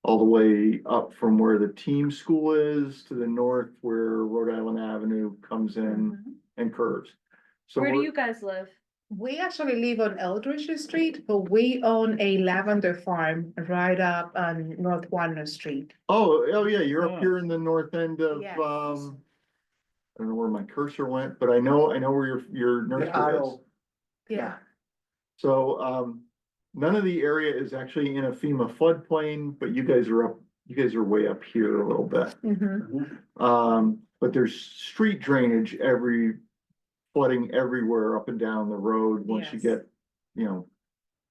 the way up from where the team school is to the north where Rhode Island Avenue comes in and curves. So Where do we're- you guys live? We actually live on Eldridge Street, but we own a lavender farm right up on North Walnut Street. Oh, yeah, you're Oh. up here in the north end of, Yes. I don't know where my cursor went, but I know where your nursery is. Yeah. So, none of the area is actually in a FEMA floodplain, but you guys are way up here a little bit. But there's street drainage flooding everywhere up and down the road once you Yes. get, you know.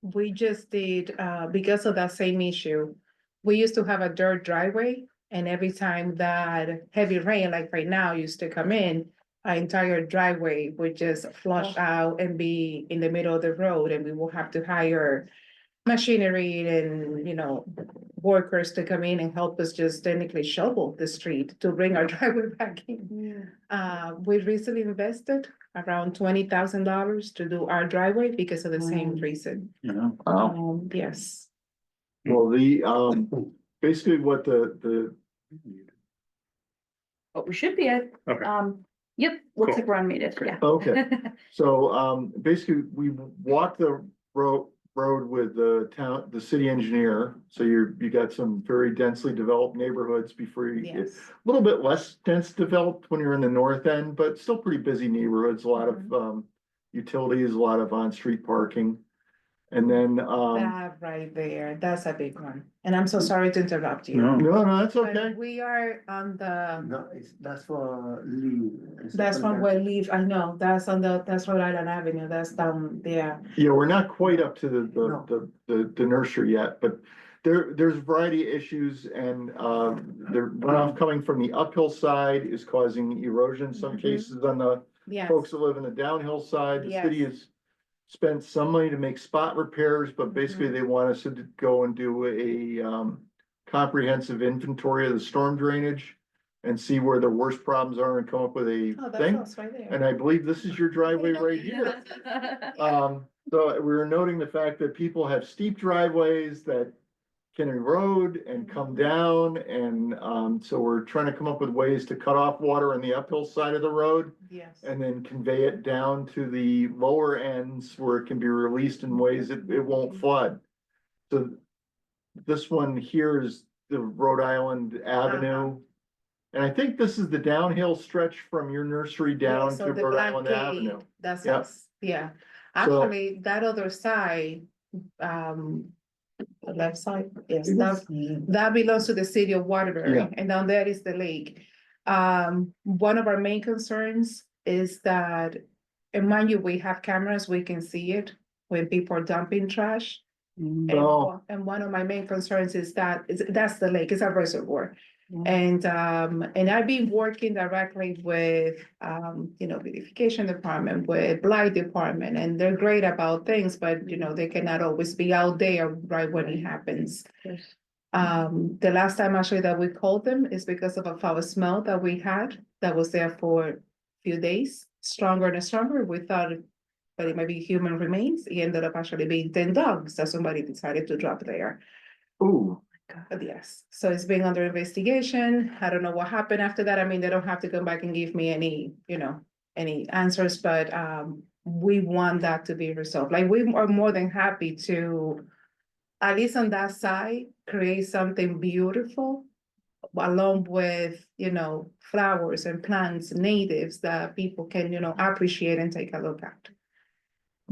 We just did, because of that same issue, we used to have a dirt driveway, and every time that heavy rain, like right now, used to come in, our entire driveway would just flush out and be in the middle of the road, and we will have to hire machinery and, workers to come in and help us just technically shovel the street to bring our driveway back in. We recently invested around $20,000 to do our driveway because of the same reason. You know? Yes. Well, basically what the. What we should be at, Okay. yep, looks Cool. like we're unmuted, yeah. Okay. So, basically, we walked the road with the city engineer. So you got some very densely developed neighborhoods before you get Yes. a little bit less dense developed when you're in the north end, but still pretty busy neighborhoods, a lot of, utilities, a lot of on-street parking. And then, That right there, that's a big one. And I'm so sorry to interrupt you. no, that's But okay. we are on the, No, that's for Lee. that's from where leave, I know, that's Rhode Island Avenue, that's down there. Yeah, we're not quite up to the nursery yet, but there's a variety of issues and, the runoff coming from the uphill side is causing erosion in some cases on the Yes. folks that live in the downhill side. The city has spent some money to make spot repairs, but basically they want us to go and do a, comprehensive inventory of the storm drainage and see where the worst problems are and come up with a Oh, that's thing. us right there. And I believe this is your driveway right here. So we were noting the fact that people have steep driveways that can erode and come down. And, so we're trying to come up with ways to cut off water on the uphill side of the road Yes. and then convey it down to the lower ends where it can be released in ways that it won't flood. So this one here is the Rhode Island Avenue. And I think this is the downhill stretch from your nursery down Yeah, so to the Rhode black Island gate, Avenue. that's Yep. us, yeah. So- Actually, that other side, the left side, yes, that belongs to the city of Waterbury, Yeah. and down there is the lake. One of our main concerns is that, and mind you, we have cameras, we can see it when people are dumping trash. No, And one of my main concerns is that's the lake, it's a reservoir. And I've been working directly with, beautification department, with blight department, and they're great about things, but they cannot always be out there right when it happens. The last time actually that we called them is because of a foul smell that we had that was there for a few days, stronger and stronger. We thought but it might be human remains. It ended up actually being 10 dogs that somebody decided to drop there. ooh, But yes, so it's being under investigation. I don't know what happened after that. I mean, they don't have to come back and give me any, any answers, but we want that to be resolved. Like, we are more than happy to, at least on that side, create something beautiful along with, flowers and plants, natives that people can, appreciate and take a look at.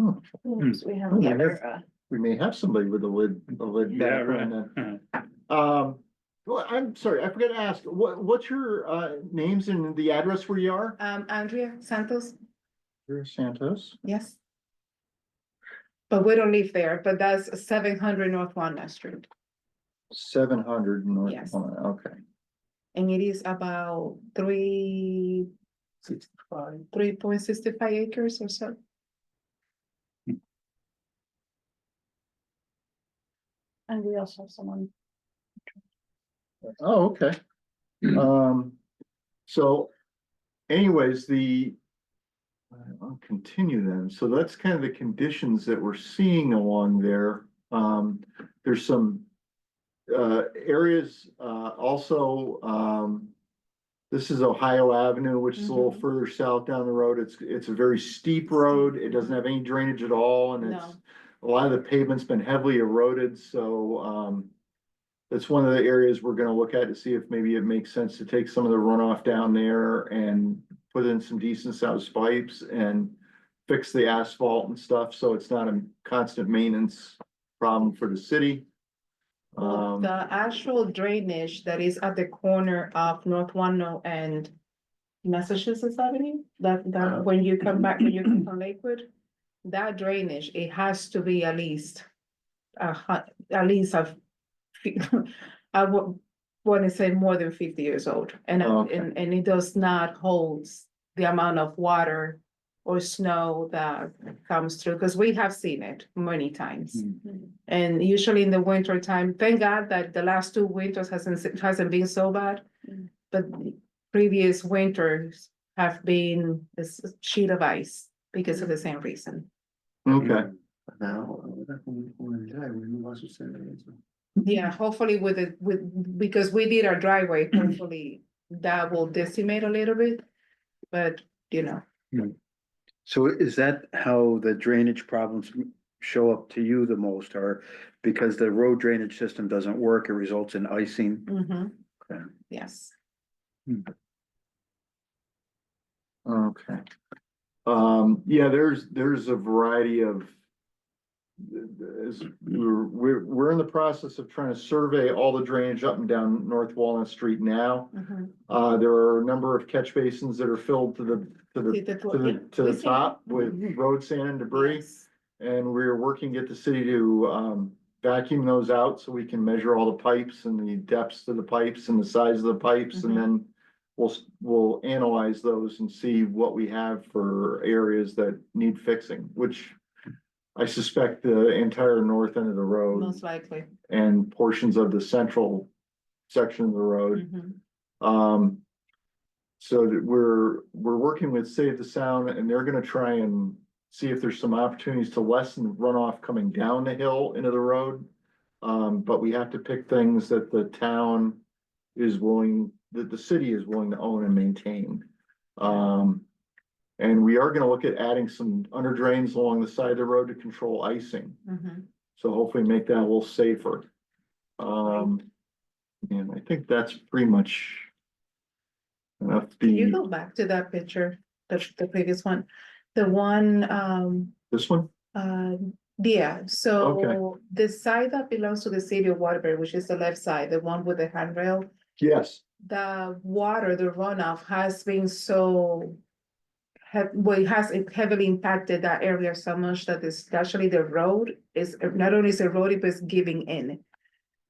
Oops, we have Hmm. another, We may have somebody with a lid Yeah, background right. then. Uh-huh. Well, I'm sorry, I forgot to ask, what's your names and the address where you are? Andrea Santos, Andrea Santos. yes. But we don't live there, but that's 700 North Walnut Street. 700 North. Yes. Okay. And it is about 3.65 acres or so. and we also have someone. Oh, okay. So anyways, I'll continue then. So that's kind of the conditions that we're seeing along there. There's some areas, also, this is Ohio Avenue, which is a little further south down the road. It's a very steep road. It doesn't have any drainage at all, and No. a lot of the pavement's been heavily eroded, so that's one of the areas we're gonna look at to see if maybe it makes sense to take some of the runoff down there and put in some decent sized pipes and fix the asphalt and stuff, so it's not a constant maintenance problem for the city. The actual drainage that is at the corner of North Walnut and Massachusetts Avenue, that when you come back, when you come from Lakewood, that drainage, it has to be at least I would want to say more than 50 years old, and Okay. and it does not hold the amount of water or snow that comes through, because we have seen it many times. And usually in the winter time, thank God that the last 2 winters hasn't been so bad. But previous winters have been this sheet of ice because of the same reason. Okay. Yeah, hopefully because we did our driveway, hopefully that will decimate a little bit, but So is that how the drainage problems show up to you the most, or because the road drainage system doesn't work, it results in icing? Okay. yes. Okay. Yeah, there's a variety of. We're in the process of trying to survey all the drainage up and down North Walnut Street now. There are a number of catch basins that are filled to the top with road sand and debris. Yes. And we're working to get the city to vacuum those out so we can measure all the pipes and the depths of the pipes and the size of the pipes, and then we'll analyze those and see what we have for areas that need fixing, which I suspect the entire north end of the road Most likely. and portions of the central section of the road. So that we're working with Save the Sound, and they're gonna try and see if there's some opportunities to lessen runoff coming down the hill into the road. But we have to pick things that the town is willing, that the city is willing to own and maintain. And we are gonna look at adding some under drains along the side of the road to control icing. So hopefully make that a little safer. And I think that's pretty much enough. Can you go back to that picture, the previous one? The one, This one? yeah, so the side that belongs to the city of Waterbury, which is the left side, the one with the handrail, Yes. the water, the runoff has been so it has heavily impacted that area so much that especially the road is, not only is eroded, but it's giving in.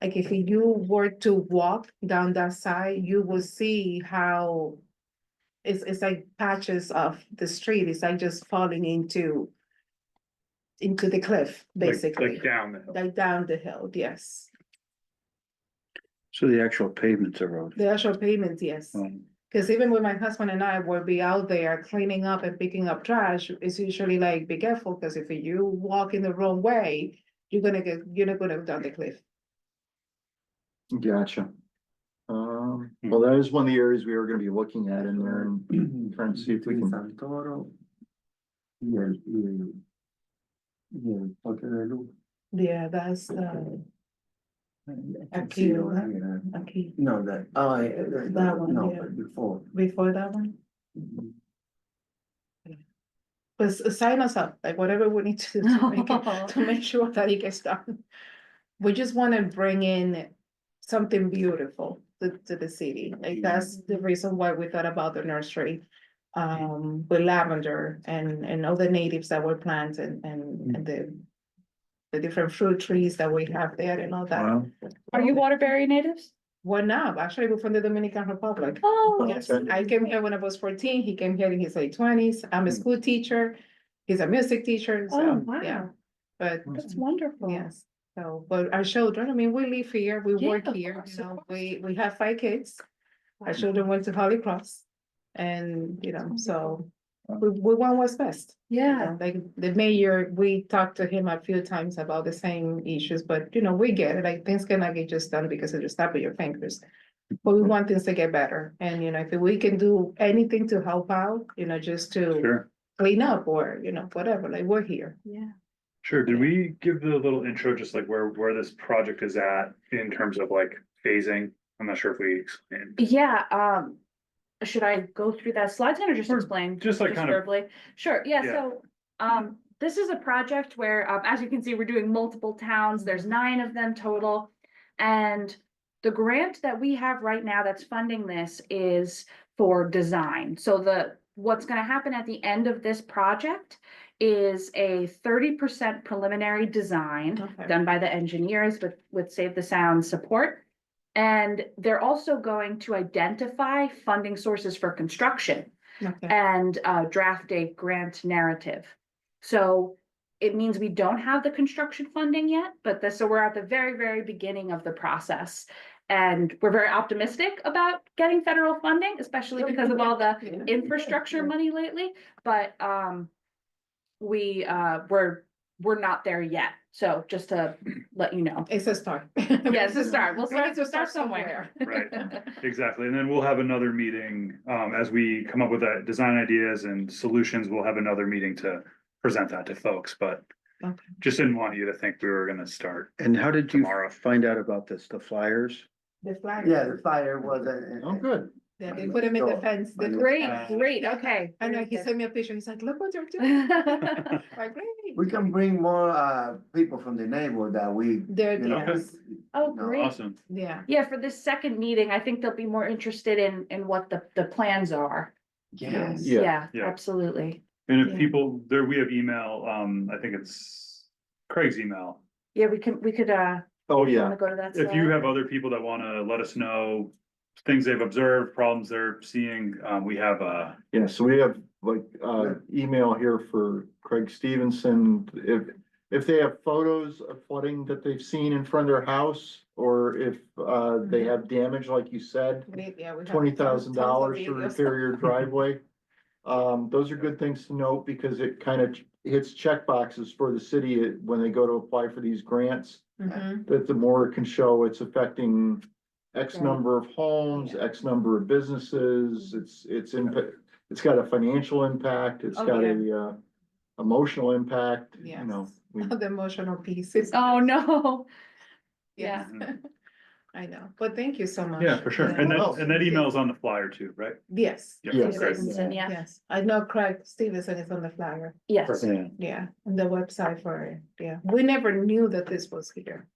Like if you were to walk down that side, you will see how it's like patches of the street. It's like just falling into the cliff, basically. Like down the hill. Like down the hill, yes. So the actual pavements eroded. The actual pavement, yes. Because even when my husband and I will be out there cleaning up and picking up trash, it's usually like, be careful, because if you walk in the wrong way, you're not gonna go down the cliff. Gotcha. Well, that is one of the areas we are gonna be looking at in there and trying to see if we can. Yeah, that's the. Aquí, ¿verdad? Aquí, No, that, oh, That one, no, yeah. but before. before that one. But sign us up, like whatever we need to do to make sure that it gets done. We just wanna bring in something beautiful to the city, like that's the reason why we thought about the nursery. With lavender and all the natives that were planted and the different fruit trees that we have there and all that. Wow. Are you Waterbury natives? Well, now, actually, we're from the Dominican Republic. Oh, Yes, I came here when I was 14. He came here in his late 20s. I'm a school teacher. He's a music teacher, oh, so, yeah. wow, But, that's wonderful. yes, so, but our children, I mean, we live here, we Yeah, work of here, course, you of know, course. we have 5 kids. Our children went to Holy Cross. And, you know, so we want what's best. You Yeah, know, like the mayor, we talked to him a few times about the same issues, but you know, we get it, like things cannot get just done because of the snap of your fingers. But we want things to get better, and you know, if we can do anything to help out, you know, just to Sure. clean up or, you know, whatever, like we're here. yeah. Sure. Did we give the little intro, just like where this project is at in terms of like phasing? I'm not sure if we explained. Yeah, should I go through that slides again or just Or explain? just like kind of- verbally? Sure, yeah, Yeah. so, this is a project where, as you can see, we're doing multiple towns, there's 9 of them total. And the grant that we have right now that's funding this is for design. So what's gonna happen at the end of this project is a 30% preliminary design Okay. done by the engineers with Save the Sound support. And they're also going to identify funding sources for construction Okay, and draft a grant narrative. So it means we don't have the construction funding yet, but so we're at the very, very beginning of the process. And we're very optimistic about getting federal funding, especially because of all the infrastructure money lately. But we're not there yet. So just to let you know. it's a start. Yeah, it's a start. We'll We need to start somewhere. Right. Exactly. And then we'll have another meeting, as we come up with that design ideas and solutions, we'll have another meeting to present that to folks, but Okay. just didn't want you to think we were gonna start. And how did you Tomorrow. find out about this? The flyers? The flag. Yeah, the fire was Oh, good. Yeah, they put him in the fence. The- Great, great, okay. I know, he sent me a picture. He's like, look what you're doing. Like, great. We can bring more people from the neighborhood that we. There, you know, yes, Oh, No, great. Awesome. yeah. Yeah, for this second meeting, I think they'll be more interested in what the plans are. Yes. Yeah. Yeah, Yeah. absolutely. And if Yeah. people, we have email, I think it's Craig's email. Yeah, we could, Oh, yeah. wanna go to that If you slide? have other people that wanna let us know things they've observed, problems they're seeing, we have Yeah, so we have like, email here for Craig Stevenson. If they have photos of flooding that they've seen in front of their house, or if, they have damage, like you said, Yeah, we have $20,000 to tons of videos. repair your driveway. Those are good things to note because it kind of hits check boxes for the city when they go to apply for these grants. Mhm. That the more it can show it's affecting X Right. number of homes, Yeah. X number of businesses, it's got a financial impact, it's Oh, got yeah. a, emotional impact, you know. Yes. we- The emotional pieces. Oh, no. Yes. Yeah. I know, but thank you so much. Yeah, for sure. And that email is on the flyer too, right? Yes. Yeah. Yes. Great. Stevenson, yeah, Yes, I know Craig Stevenson is on the flyer. yes. Yeah. Yeah, and the website for it, yeah. We never knew that this was here.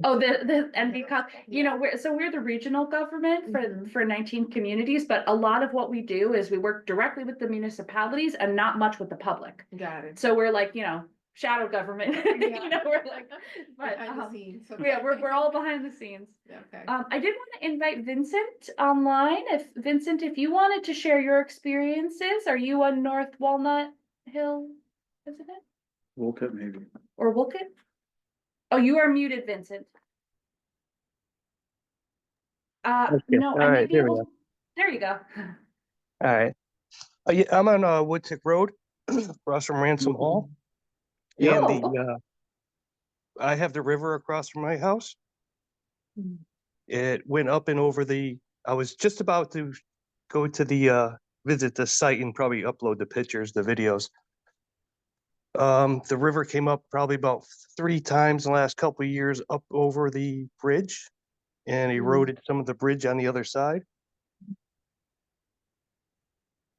Oh, the NVCOG, you know, we're the regional government Mhm. for 19 communities, but a lot of what we do is we work directly with the municipalities and not much with the public. Got it. So we're like, you know, shadow government, Yeah. you know, we're like, but, Behind the scenes. yeah, we're all behind the scenes. Okay. I did want to invite Vincent online. Vincent, if you wanted to share your experiences, are you on North Walnut Hill, isn't it? Wolcott maybe. Or Wolcott? Oh, you are muted, Vincent. No, All I may right, be there we able, there you go. All right. Yeah, I'm on Woodtick Road, across from Ransom Hall. Yeah. And Oh. I have the river across from my house. It went up and over I was just about to go to visit the site and probably upload the pictures, the videos. The river came up probably about 3 times in the last couple of years up over the bridge and eroded some of the bridge on the other side.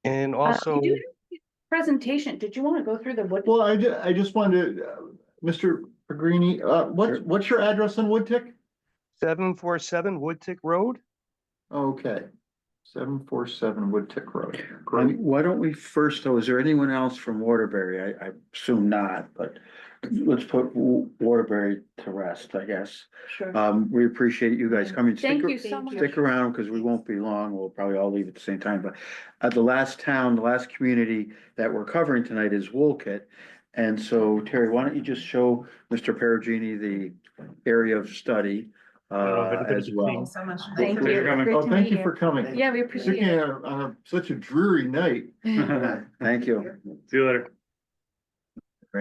And also, You do presentation. Did you want to go through the wood? Well, I just wanted to, Mr. Pagrini, what's your address in Woodtick? 747 Woodtick Road. Okay, 747 Woodtick Road. Great. Why don't we first, though, is there anyone else from Waterbury? I assume not, but let's put Waterbury to rest, I guess. Sure. We appreciate you guys coming. Thank you so much. Stick around because we won't be long. We'll probably all leave at the same time, but the last community that we're covering tonight is Wolcott. And so Terry, why don't you just show Mr. Perugini the area of study as well. So much. Thank you. Great Oh, to thank meet you for coming. Yeah, we appreciate Particularly it. on such a dreary night. Thank you. See you later.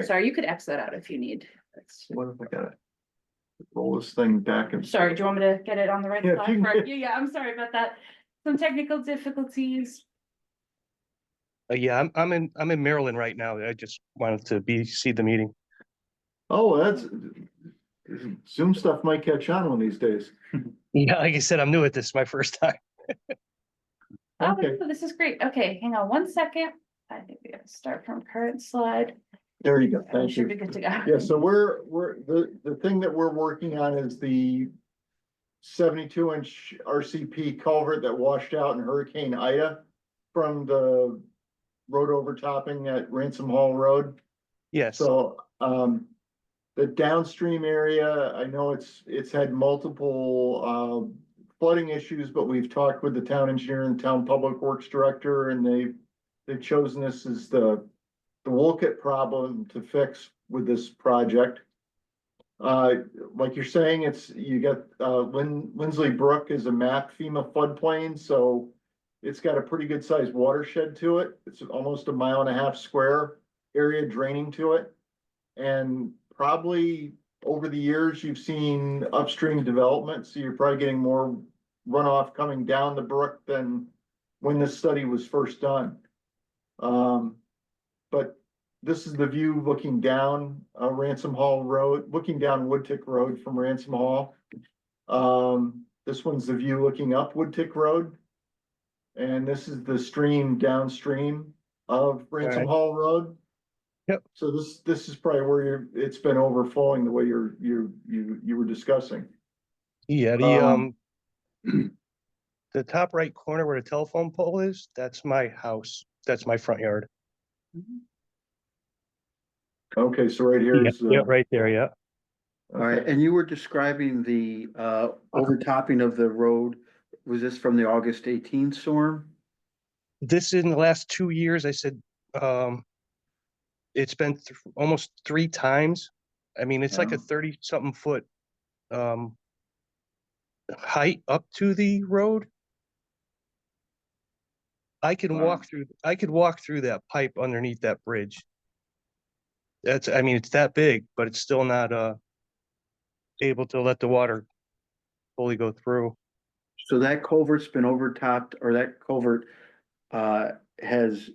Sorry, you could X that out if you need. What if I gotta roll this thing back and? Sorry, do you want me to get it on the right Yeah, slide? you can for get- you? Yeah, I'm sorry about that. Some technical difficulties. Yeah, I'm in Maryland right now. I just wanted to see the meeting. Oh, that's, Zoom stuff might catch on one of these days. Yeah, like I said, I'm new at this, my first time. Okay. Oh, this is great. Okay, hang on 1 second. I think we gotta start from current slide. There you go. We Thank should be you. good to go. Yeah, so the thing that we're working on is the 72-inch RCP culvert that washed out in Hurricane Ida from the road overtopping at Ransom Hall Road. Yes. So, the downstream area, I know it's had multiple, flooding issues, but we've talked with the town engineer and town public works director, and they've chosen this as the Wolcott problem to fix with this project. Like you're saying, you got, Lindsley Brook is a map FEMA floodplain, so it's got a pretty good sized watershed to it. It's almost 1.5 miles square area draining to it. And probably over the years, you've seen upstream development, so you're probably getting more runoff coming down the brook than when this study was first done. But this is the view looking down Ransom Hall Road, looking down Woodtick Road from Ransom Hall. This one's the view looking up Woodtick Road. And this is the stream downstream of Ransom Right. Hall Road. Yep. So this is probably where it's been overflowing the way you were discussing. Yeah, the top right corner where the telephone pole is, that's my house. That's my front yard. Okay, so right here is. Yeah, right there, yeah. All right, and you were describing the overtopping of the road. Was this from the August 18th storm? This in the last 2 years, I said, it's been almost 3 times. I mean, it's like a 30-something foot height up to the road. I could walk through that pipe underneath that bridge. I mean, it's that big, but it's still not able to let the water fully go through. So that culvert's been overtopped, or that culvert has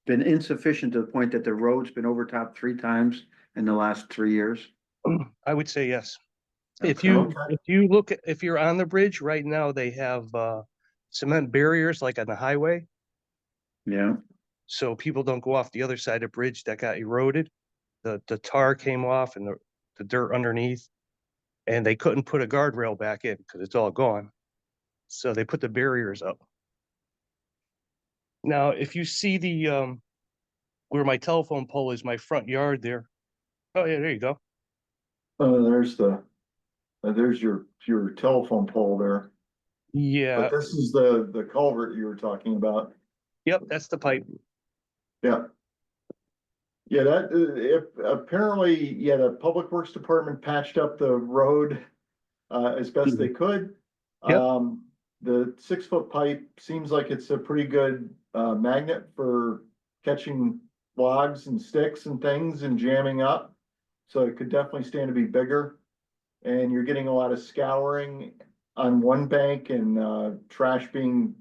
been insufficient to the point that the road's been overtopped 3 times in the last 3 years? I would say yes. Okay. If you're on the bridge right now, they have cement barriers like on the highway. Yeah. So people don't go off the other side of the bridge that got eroded. The tar came off and the dirt underneath, and they couldn't put a guardrail back in because it's all gone. So they put the barriers up. Now, if you see the where my telephone pole is, my front yard there. Oh yeah, there you go. There's your telephone pole there. Yeah. But this is the culvert you were talking about. Yep, that's the pipe. Yeah. Yeah, apparently, the Public Works Department patched up the road as best they could. Yep. The 6-foot pipe seems like it's a pretty good magnet for catching logs and sticks and things and jamming up. So it could definitely stand to be bigger. and you're getting a lot of scouring on one bank and trash being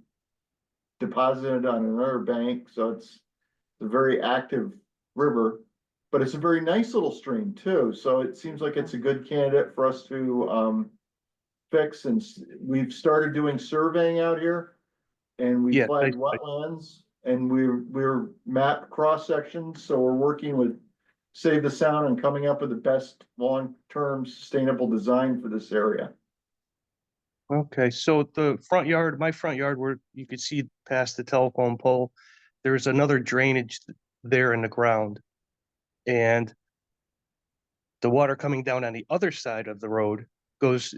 deposited on another bank, so it's a very active river. But it's a very nice little stream too, so it seems like it's a good candidate for us to fix, and we've started doing surveying out here. And we Yeah, flagged wetlands, and we're mapped cross sections, so we're working with Save the Sound and coming up with the best long-term sustainable design for this area. Okay, so the front yard, my front yard, where you could see past the telephone pole, there's another drainage there in the ground. And the water coming down on the other side of the road is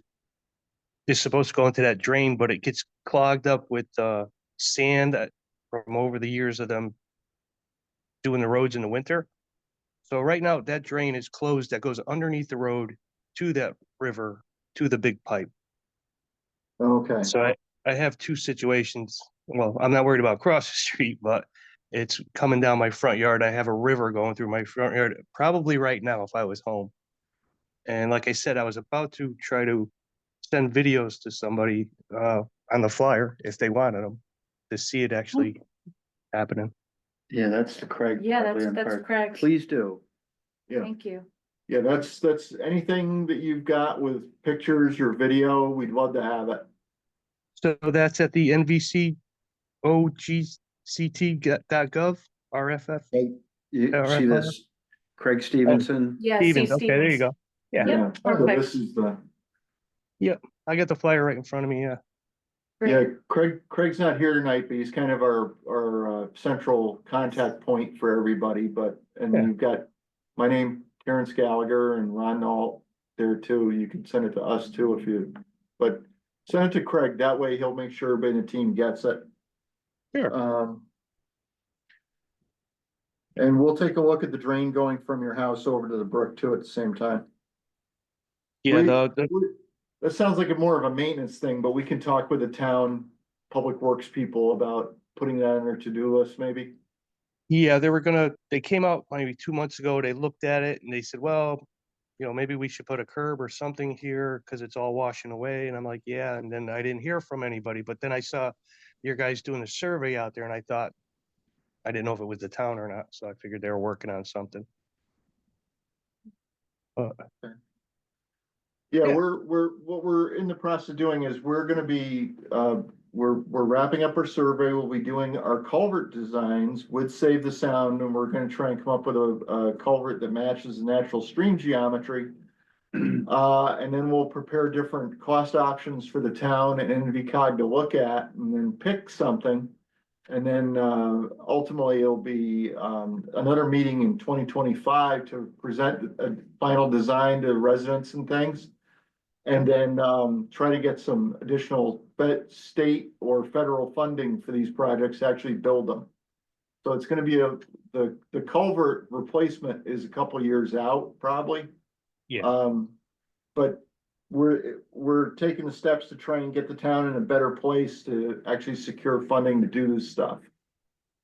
supposed to go into that drain, but it gets clogged up with sand from over the years of them doing the roads in the winter. So right now that drain is closed, that goes underneath the road to that river, to the big pipe. Okay. So I have two situations. Well, I'm not worried about across the street, but it's coming down my front yard. I have a river going through my front yard, probably right now if I was home. And like I said, I was about to try to send videos to somebody on the flyer if they wanted them to see it actually happening. Yeah, that's the Craig. Yeah, probably that's on part. Craig. Please do. Yeah, Thank you. yeah, that's anything that you've got with pictures or video, we'd love to have it. So that's at the NVCOGCT.gov, RFF. You see this, Craig Stevenson? Yeah, Stevens, Steve okay, there you Stevens. go. Yeah, Yep, So perfect. this is the, I got the flyer right in front of me, yeah. yeah, Craig's not here tonight, but he's kind of our central contact point for everybody, and Yeah. you've got my name, Terrence Gallagher, and Ron Nault there too. You can send it to us too but send it to Craig, that way he'll make sure everybody in the team gets it. Sure. And we'll take a look at the drain going from your house over to the brook too at the same time. Yeah, That sounds like more of a maintenance thing, but we can talk with the town public works people about putting that on their to-do list maybe. yeah, they came out maybe 2 months ago, they looked at it and they said, well, maybe we should put a curb or something here because it's all washing away. And I'm like, yeah. And then I didn't hear from anybody, but then I saw your guys doing a survey out there and I didn't know if it was the town or not. So I figured they were working on something. Yeah, Yeah. what we're in the process of doing is we're gonna be, we're wrapping up our survey. We'll be doing our culvert designs with Save the Sound, and we're gonna try and come up with a culvert that matches the natural stream geometry. And then we'll prepare different cost options for the town and NVCOG to look at, and then pick something. And then ultimately it'll be another meeting in 2025 to present a final design to residents and things. And then try to get some additional state or federal funding for these projects to actually build them. So it's gonna be the culvert replacement is a couple years out, probably. Yeah. But we're taking the steps to try and get the town in a better place to actually secure funding to do this stuff.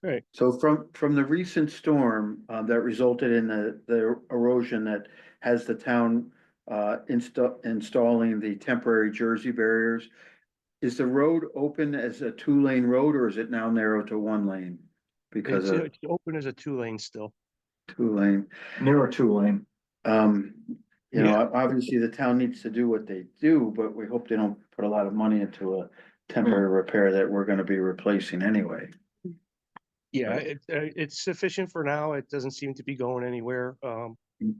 Right. So from the recent storm that resulted in the erosion that has the town installing the temporary Jersey barriers, is the road open as a 2-lane road or is it now narrowed to 1 lane? Because It's open as a 2-lane still. 2-lane. Narrow 2-lane. You know, obviously the town needs to do what they do, but we hope they don't put a lot of money into a temporary repair that we're gonna be replacing anyway. Yeah, it's sufficient for now. It doesn't seem to be going anywhere.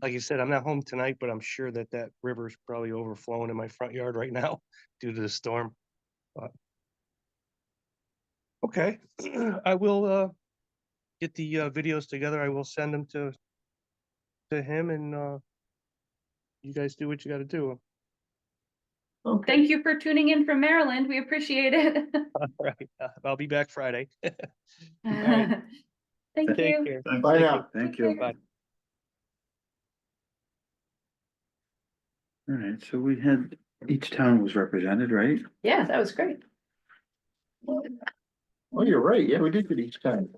Like I said, I'm not home tonight, but I'm sure that river's probably overflowing in my front yard right now due to the storm. But okay, I will get the videos together. I will send them to him, and you guys do what you got to do. Okay. Thank you for tuning in from Maryland. We appreciate it. All right, I'll be back Friday. All right. Thank Take you. care. Bye now. Thank Take you. care. Bye. All right, so we had, each town was represented, right? Yeah, that was great. Oh, you're right. Yeah, we did get each time.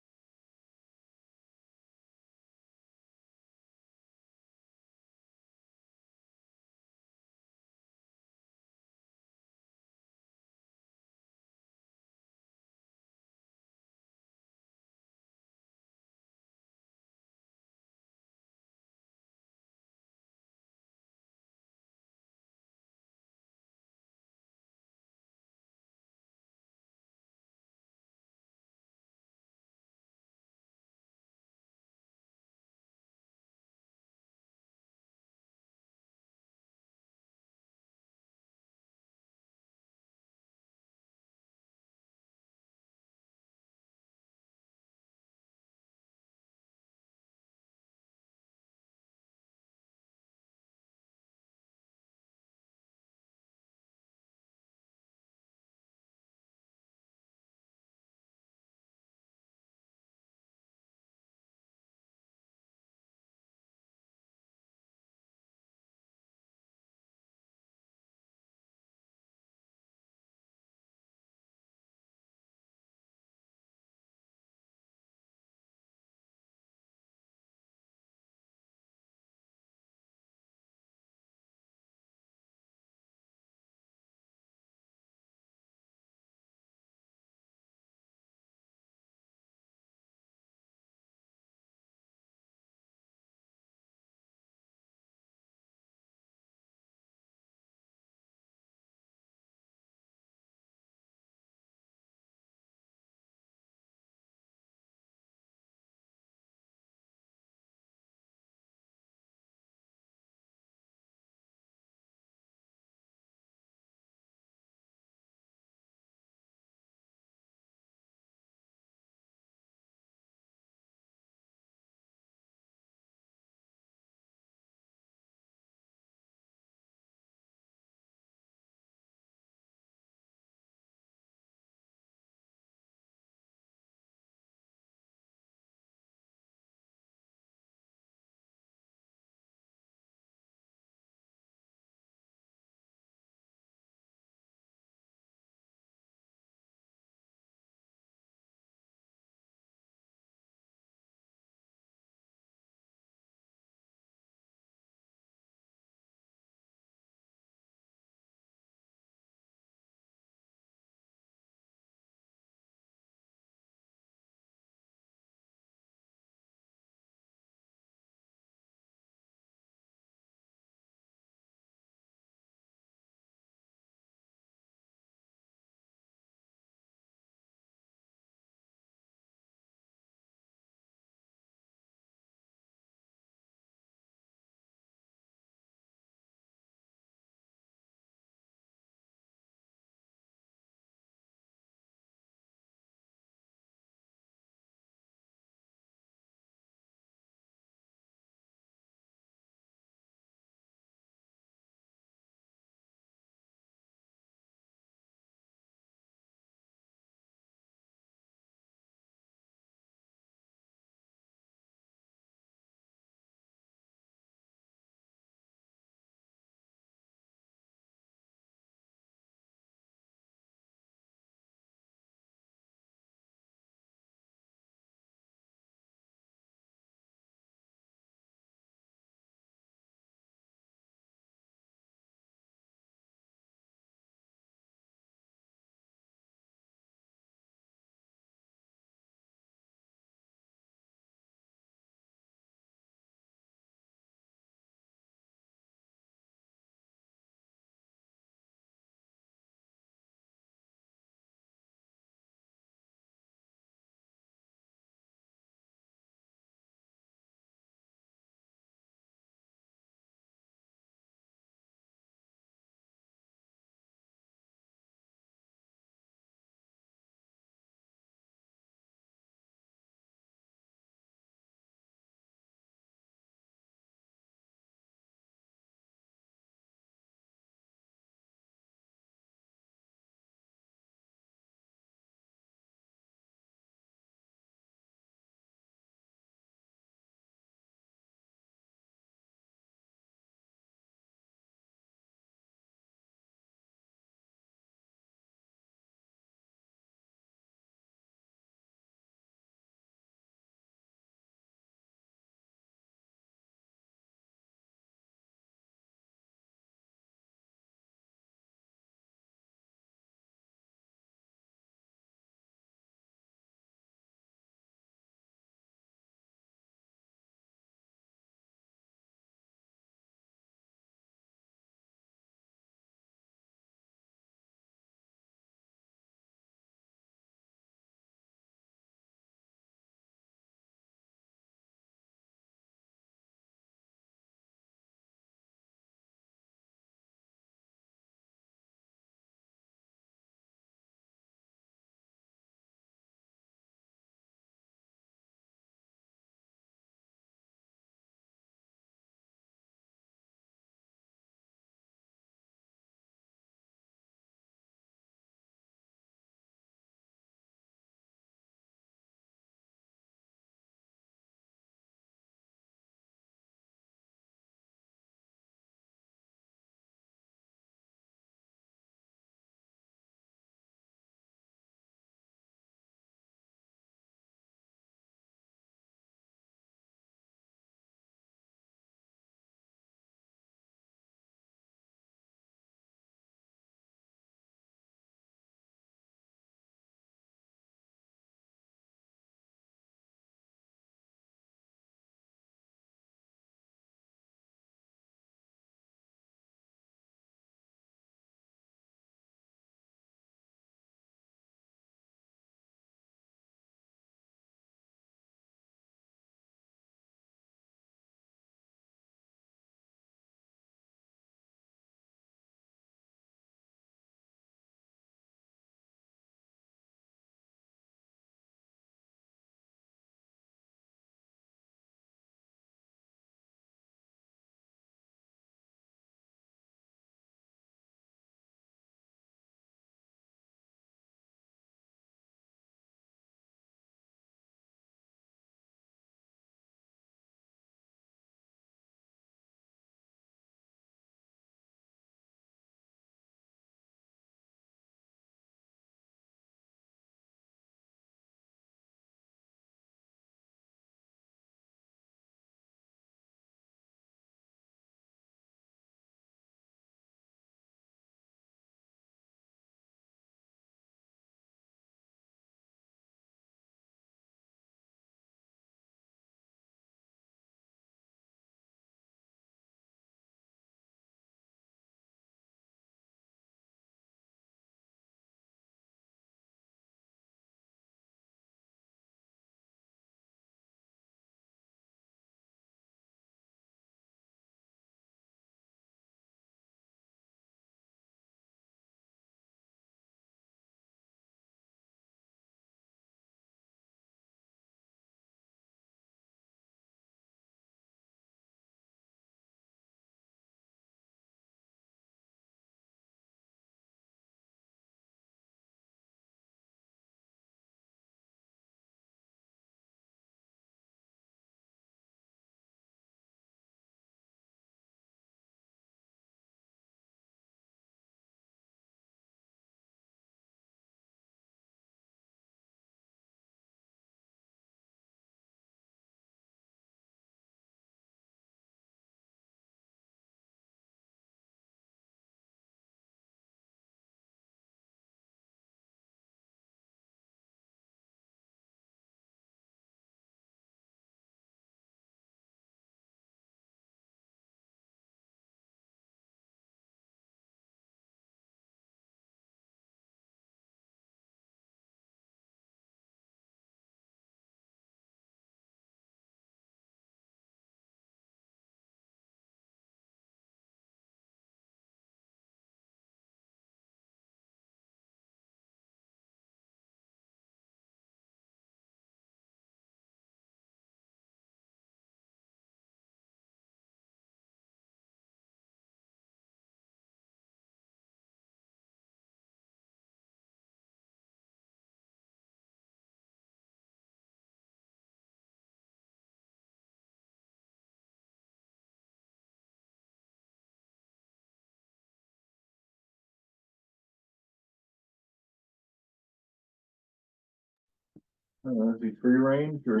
Is he free range or?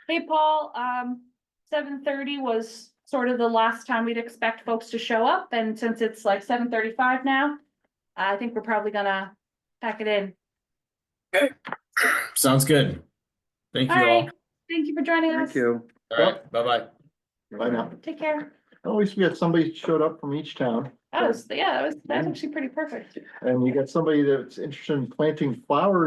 Hey, Paul, 7:30 was sort of the last time we'd expect folks to show up, and since it's like 7:35 now, I think we're probably gonna pack it in. Sounds good. Thank All you all. right, thank you for joining us. Thank you. All right, bye-bye. Bye now. Take care. At least we got somebody showed up from each town. That was, yeah, that was actually pretty perfect. And you got somebody that's interested in planting flowers